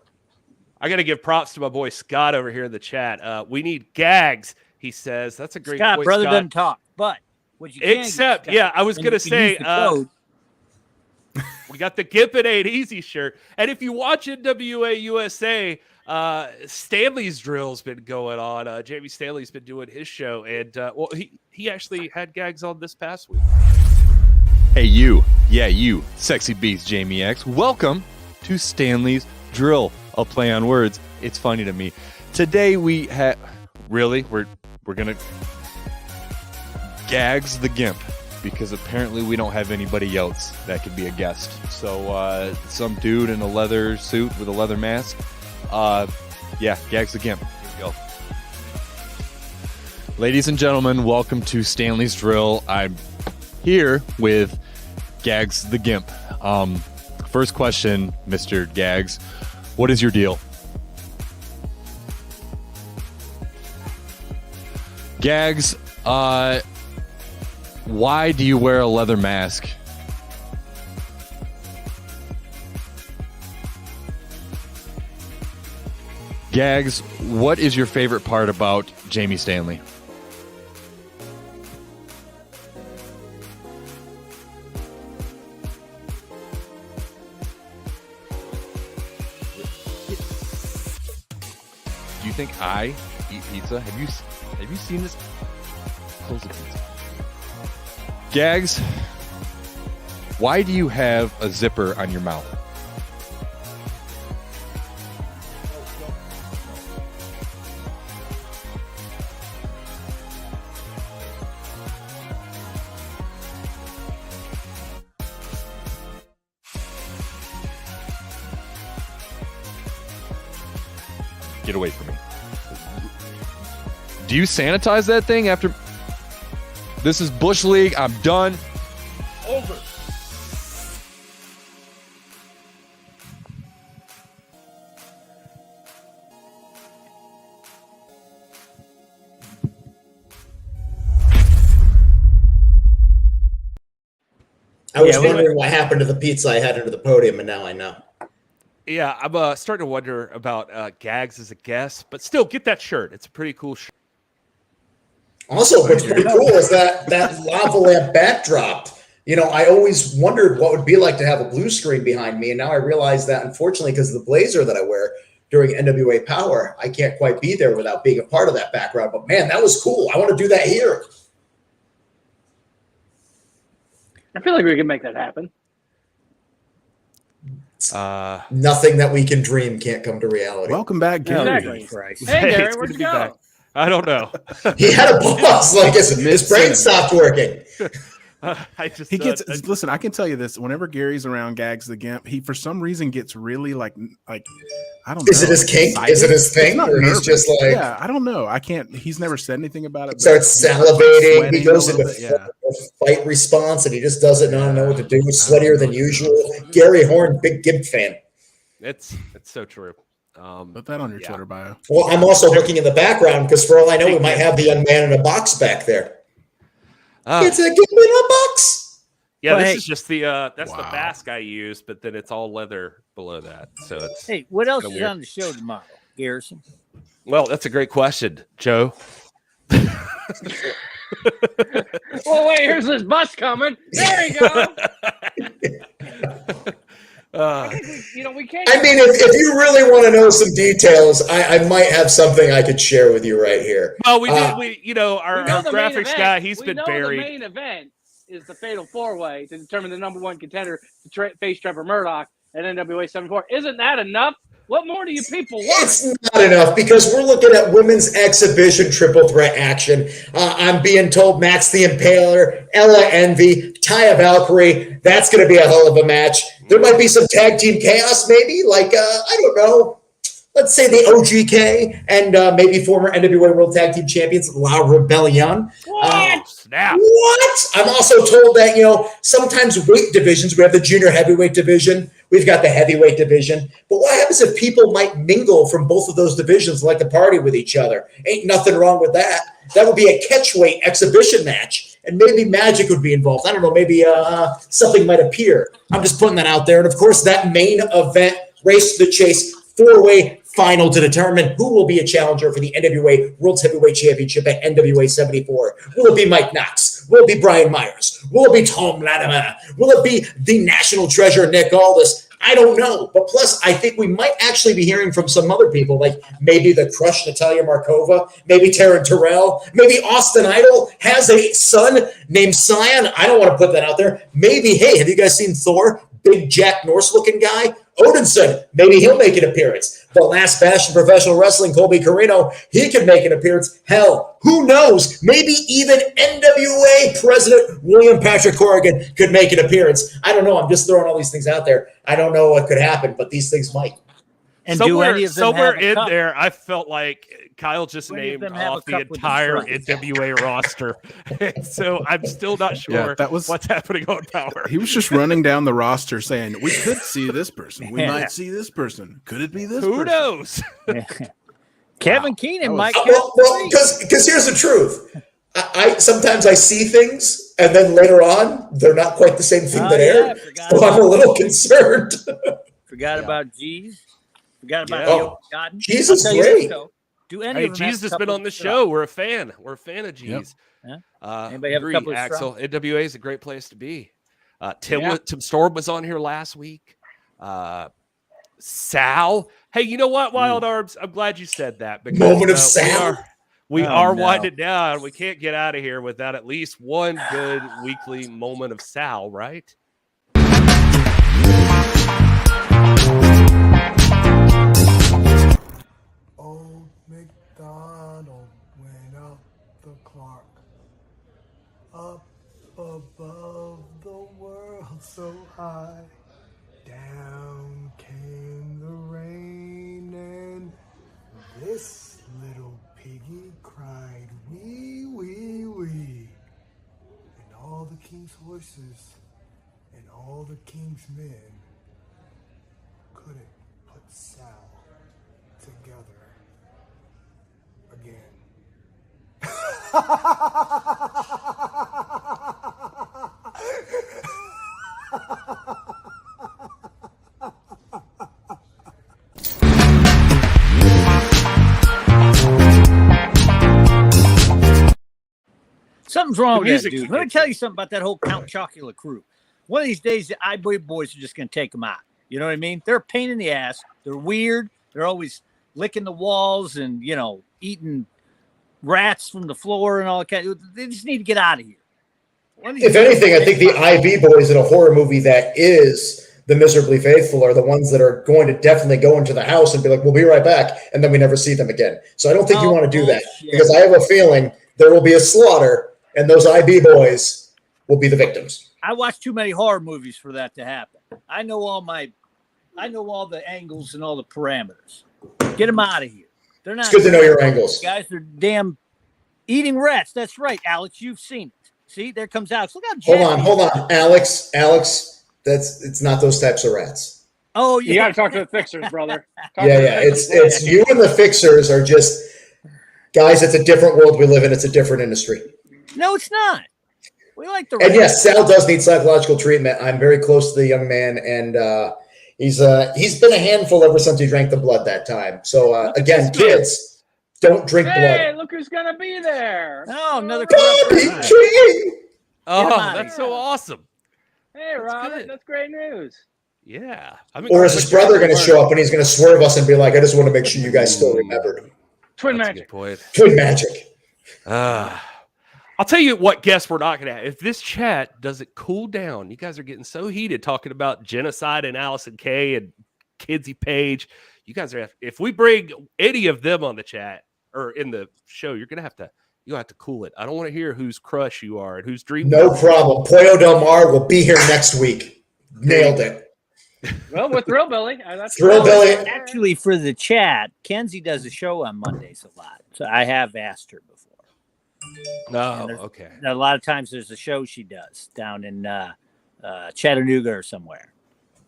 I got to give props to my boy Scott over here in the chat. We need gags. He says that's a great Scott, point, brother Scott. doesn't talk, but what you can except, yeah, I was going to say, we got the Gimp It Ain't Easy shirt. And if you watch NWA USA, Stanley's drill's been going on. Jamie Stanley's been doing his show. And, well, he actually had gags on this past week. Hey, you. Yeah, you. Sexy Beast Jamie X. Welcome to Stanley's Drill. I'll play on words. It's funny to me. Today we have... Really? We're going to Gags the Gimp, because apparently we don't have anybody else that could be a guest. So some dude in a leather suit with a leather mask. Yeah, Gags the Gimp. Here we go. Ladies and gentlemen, welcome to Stanley's Drill. I'm here with Gags the Gimp. First question, Mr. Gags. What is your deal? Gags, why do you wear a leather mask? Gags, what is your favorite part about Jamie Stanley? Do you think I eat pizza? Have you seen this? Close the pizza. Gags, why do you have a zipper on your mouth? Get away from me. Do you sanitize that thing after? This is Bush League. I'm done. Over. I was wondering what happened to the pizza I had under the podium, and now I know. Yeah, I'm starting to wonder about Gags as a guest, but still, get that shirt. It's a pretty cool shirt. Also, what's pretty cool is that lava lamp backdrop. You know, I always wondered what it would be like to have a blue screen behind me, and now I realize that, unfortunately, because of the blazer that I wear during NWA Power, I can't quite be there without being a part of that background. But, man, that was cool. I want to do that here. I feel like we can make that happen. Nothing that we can dream can't come to reality. Welcome back, Gary. Exactly. Hey, Gary, where'd you go? I don't know. He had a pause, like his brain stopped working. He gets listen. I can tell you this: whenever Gary's around Gags the Gimp, he for some reason gets really like I don't know. Is it his kink? Is it his thing? Or he's just like, yeah, I don't know. I can't. He's never said anything about it. Starts salivating. He goes into fight response, and he just doesn't know what to do. Sweatier than usual. Gary Horne, big Gimp fan. It's so true. Put that on your Twitter bio. Well, I'm also looking in the background because for all I know, we might have the young man in a box back there. It's a Gimp in a box. Yeah, this is just the that's the mask I use, but then it's all leather below that. So it's what else is on the show tomorrow, Garrison? Well, that's a great question, Joe. Well, wait, here's this bus coming. There you go. We can't. I mean, if you really want to know some details, I might have something I could share with you right here. Well, our graphics guy, he's been buried. The main event is the Fatal 4-Way to determine the number one contender to face Trevor Murdoch at NWA 74. Isn't that enough? What more do you people want? It's not enough because we're looking at women's exhibition triple threat action. I'm being told Max the Impaler, Ella Envy, Taya Valkyrie. That's going to be a hell of a match. There might be some tag team chaos, maybe. Like, I don't know. Let's say the OGK and maybe former NWA World Tag Team Champions, La Rebellion. Snap. What? I'm also told that, sometimes weight divisions, we have the junior heavyweight division, we've got the heavyweight division. But what happens if people might mingle from both of those divisions, like to party with each other? Ain't nothing wrong with that. That would be a catchweight exhibition match. And maybe Magic would be involved. I don't know. Maybe something might appear. I'm just putting that out there. And, of course, that main event, Race to the Chase, 4-way final to determine who will be a challenger for the NWA World Heavyweight Championship at NWA 74. Will it be Mike Knox? Will it be Brian Myers? Will it be Tom Latimer? Will it be the national treasure, Nick Aldis? I don't know. But plus, I think we might actually be hearing from some other people, like maybe the Crush Natalia Markova, maybe Taryn Terrell, maybe Austin Idol has a son named Cyan. I don't want to put that out there. Maybe, hey, have you guys seen Thor? Big Jack Norse-looking guy? Odinson, maybe he'll make an appearance. The last bastion of professional wrestling, Colby Carino, he could make an appearance. Hell, who knows? Maybe even NWA President William Patrick Corgan could make an appearance. I don't know. I'm just throwing all these things out there. I don't know what could happen, but these things might. And somewhere in there, I felt like Kyle just named off the entire NWA roster. And so I'm still not sure what's happening on Power. He was just running down the roster saying, we could see this person. We might see this person. Could it be this person? Who knows? Kevin Keenan might. Well, because here's the truth. Sometimes I see things, and then later on, they're not quite the same thing that aired. So I'm a little concerned. Forgot about G's. Forgot about Godden. Jesus, great. G's has been on the show. We're a fan. We're a fan of G's. Yep. Anybody have a couple of Axel? NWA is a great place to be. Tim Storm was on here last week. Sal. Hey, you know what, Wild Arms? I'm glad you said that. Because, Moment of Sal. We are winding down. We can't get out of here without at least one good weekly moment of Sal, right? Old MacDonald went up the clock, up above the world so high. Down came the rain and This little piggy cried wee, wee, wee. And all the king's horses and all the king's men couldn't put Sal together again. Something's wrong The with that music dude. is Let me tell you something about that whole Count Chocula crew. One of these days, the iBoy boys are just going to take them out. You know what I mean? They're a pain in the ass. They're weird. They're always licking the walls and, you know, eating rats from the floor and all that kind of. They just need to get out of here. If anything, I think the IB boys in a horror movie that is the Miserably Faithful are the ones that are going to definitely go into the house and be like, we'll be right back. And then we never see them again. So I don't think you want to do that because I have a feeling there will be a slaughter and those IB boys will be the victims. I watch too many horror movies for that to happen. I know all the angles and all the parameters. Get them out of here. They're not. It's good to know your angles. Guys, they're damn eating rats. That's right, Alex. You've seen it. See, there comes Alex. Look how Hold on. Alex, it's not those types of rats. Oh, yeah. You got to talk to the fixers, brother. It's you and the fixers are just guys. It's a different world we live in. It's a different industry. No, it's not. We like the. And yes, Sal does need psychological treatment. I'm very close to the young man, and he's been a handful ever since he drank the blood that time. So again, kids, don't drink blood. Hey, look who's going to be there. Oh, another. Oh, that's so awesome. Hey, Robert, that's great news. Yeah. Or is his brother going to show up and he's going to swerve us and be like, I just want to make sure you guys still remembered. Twin magic. Twin magic. I'll tell you what guess we're not going to have. If this chat doesn't cool down, you guys are getting so heated talking about genocide and Allison Kay and Kinsey Page. You guys are, if we bring any of them on the chat or in the show, you'll have to cool it. I don't want to hear whose crush you are and whose dream. No problem. Pollo Del Mar will be here next week. Nailed it. Well, with Thrillbilly. Thrillbilly. Actually, for the chat, Kenzie does a show on Mondays a lot. So I have asked her before. No, okay. A lot of times there's a show she does down in Chattanooga or somewhere.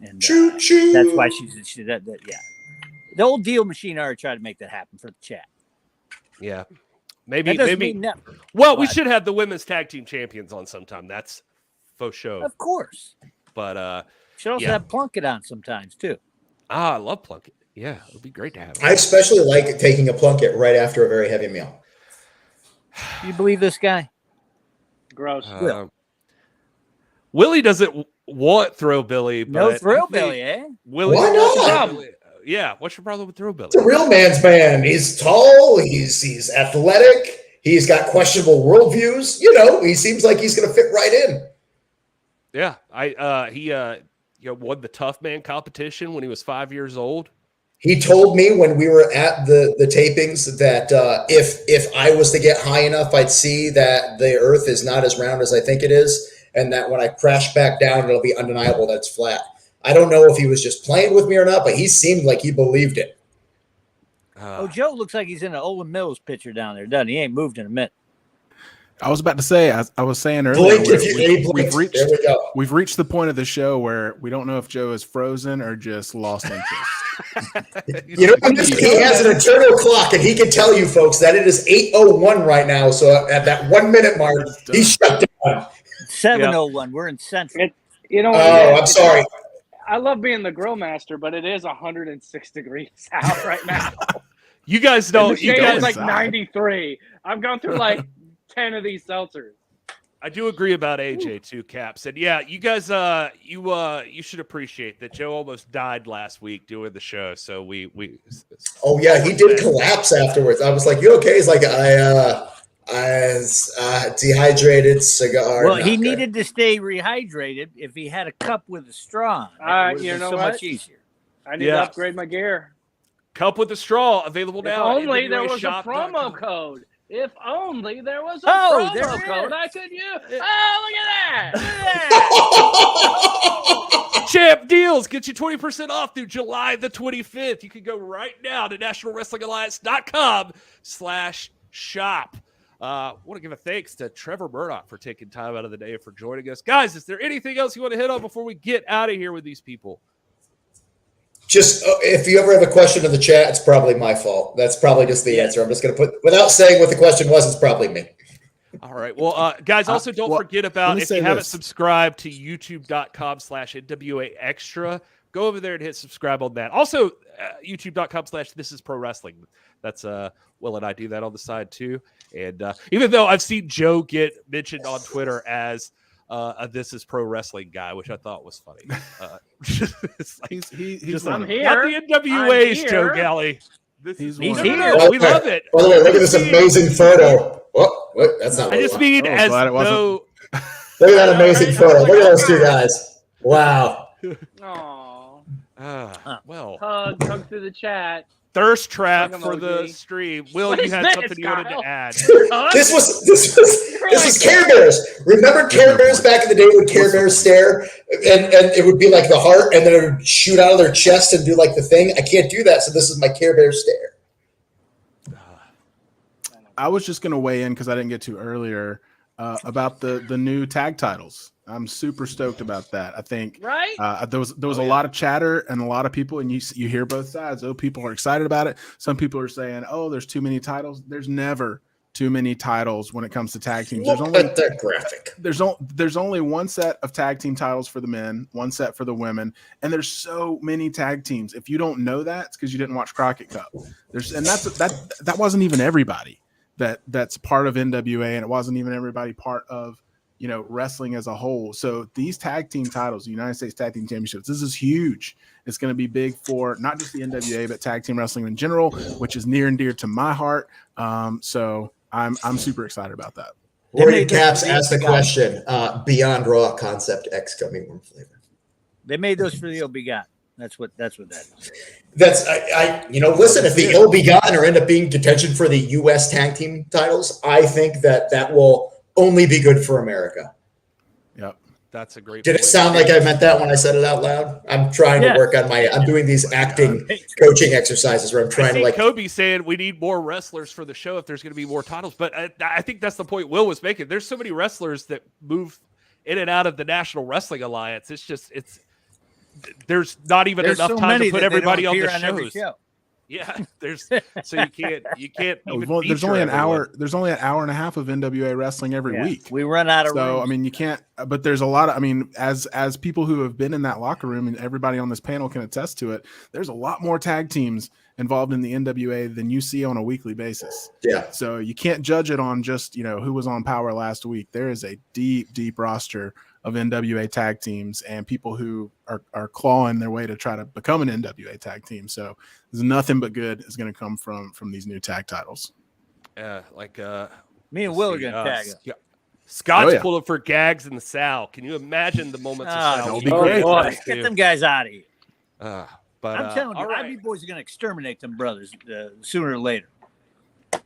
And that's why she's yeah. The old Deal Machine already tried to make that happen for the chat. Yeah. Maybe. Never. Well, we should have the women's tag team champions on sometime. That's faux show. Of course. But should also have Plunkett on sometimes too. I love Plunkett. Yeah, it would be great to have him. I especially like taking a Plunkett right after a very heavy meal. You believe this guy? Gross. Willie doesn't want Thrillbilly. No Thrillbilly, eh? Willie, why not? Yeah, what's your problem with Thrillbilly? It's a real man's man. He's tall. He's athletic. He's got questionable worldviews. You know, he seems like he's going to fit right in. Yeah, he won the Tough Man competition when he was 5 years old. He told me when we were at the tapings that if I was to get high enough, I'd see that the Earth is not as round as I think it is, and that when I crash back down, it'll be undeniable that it's flat. I don't know if he was just playing with me or not, but he seemed like he believed it. Joe looks like he's in an Olin Mills picture down there, doesn't he? He ain't moved in a minute. I was about to say, I was saying earlier, we've reached the point of the show where we don't know if Joe is frozen or just lost interest. You know, he has an eternal clock, and he can tell you folks that it is 8:01 right now. So at that 1 minute mark, he's shut down. 7:01. We're in Central. I'm sorry. I love being the grill master, but it is 106 degrees out right now. You guys don't. You guys like 93. I've gone through like 10 of these seltzers. I do agree about AJ too, Caps. And yeah, you guys, you should appreciate that Joe almost died last week doing the show. So we. Oh yeah, he did collapse afterwards. I was like, "You okay?" He's like, "I dehydrated cigar." Well, he needed to stay rehydrated. If he had a cup with a straw, it you know so what? much easier. I need to upgrade my gear. Cup with a straw available now. If only there was a promo code. If only there was a promo code I could use. Oh, look at that! Champ Dealz get you 20% off through July the 25th. You can go right now to nationalwrestlingalliance.com/shop. Want to give a thanks to Trevor Murdoch for taking time out of the day for joining us. Guys, is there anything else you want to hit on before we get out of here with these people? Just if you ever have a question in the chat, it's probably my fault. That's probably just the answer. I'm just going to put, without saying what the question was, it's probably me. All right. Well, guys, also don't forget about, if you haven't subscribed to youtube.com/NWA Extra, go over there and hit subscribe on that. Also, youtube.com/This Is Pro Wrestling. That's Will and I do that on the side too. And even though I've seen Joe get mentioned on Twitter as a This Is Pro Wrestling guy, which I thought was funny. He's I'm here. Not the NWA's I'm Joe here. Galli. He's No, here. we love it. By the way, look at this amazing photo. What? That's not. I just mean as though. Look at that amazing photo. Look at those two guys. Wow. Aw. Well, Hug through the chat. Thirst trap Hug for the emoji. stream. Will, What you is had this, something you wanted Kyle? to add? This was Care Bears. Remember Care Bears back in the day when Care Bears stare and it would be like the heart and then it would shoot out of their chest and do like the thing? I can't do that, so this is my Care Bears stare. I was just going to weigh in because I didn't get to earlier about the new tag titles. I'm super stoked about that. I think there was a lot of chatter and a lot of people, and you hear both sides. Oh, people are excited about it. Some people are saying, "Oh, there's too many titles." There's never too many titles when it comes to tag teams. Look at that graphic. There's only one set of tag team titles for the men, one set for the women, and there's so many tag teams. If you don't know that, it's because you didn't watch Crockett Cup. That wasn't even everybody that's part of NWA, and it wasn't even everybody part of wrestling as a whole. So these tag team titles, the United States Tag Team Championships, this is huge. It's going to be big for not just the NWA, but tag team wrestling in general, which is near and dear to my heart. So I'm super excited about that. Rory Caps asked the question, Beyond Raw Concept X gummy worm flavor. They made those for the OB-GYN. That's what that is. That's listen, if the OB-GYN or end up being contention for the US tag team titles, I think that will only be good for America. Yep. That's a great Did it sound like I meant that when I said it out loud? I'm trying to work on I'm doing these acting coaching exercises where I'm trying to Kobe saying we need more wrestlers for the show if there's going to be more titles. But I think that's the point Will was making. There's so many wrestlers that move in and out of the National Wrestling Alliance. There's not even enough time to put everybody on the shows. Yeah, so you can't. There's only an hour. There's only an hour and a half of NWA wrestling every week. We run out of room. I mean, you can't. But there's a lot of. I mean, as people who have been in that locker room, and everybody on this panel can attest to it. There's a lot more tag teams involved in the NWA than you see on a weekly basis. Yeah. So you can't judge it on just who was on Power last week. There is a deep roster of NWA tag teams and people who are clawing their way to try to become an NWA tag team. So there's nothing but good is going to come from these new tag titles. Me and Will are going to tag it. Scott's pulling for Gags in the Sal. Can you imagine the moments of Sal? That would be great. Boy. Get them guys out of here. But I'm telling you, IB boys are going to exterminate them brothers sooner or later.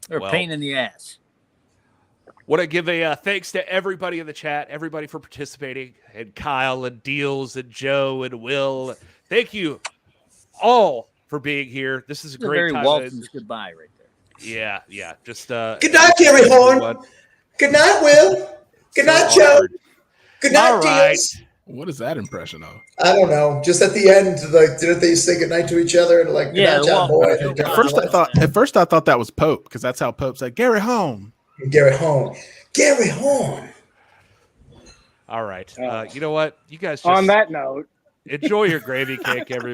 They're a pain in the ass. Want to give a thanks to everybody in the chat, everybody for participating, and Kyle and Dealz and Joe and Will. Thank you all for being here. This is a great very time. Walton's goodbye right there. Yeah. Just good night, Gary Horne. Good night, Will. Good night, Joe. Good night, Dealz. What is that impression of? I don't know. Just at the end, didn't they say goodnight to each other and good night, John Boy? At first I thought that was Pope because that's how Pope said Gary Horne. Gary Horne. Gary Horne. All right. You know what? You guys just on that note, enjoy your gravy cake, everybody.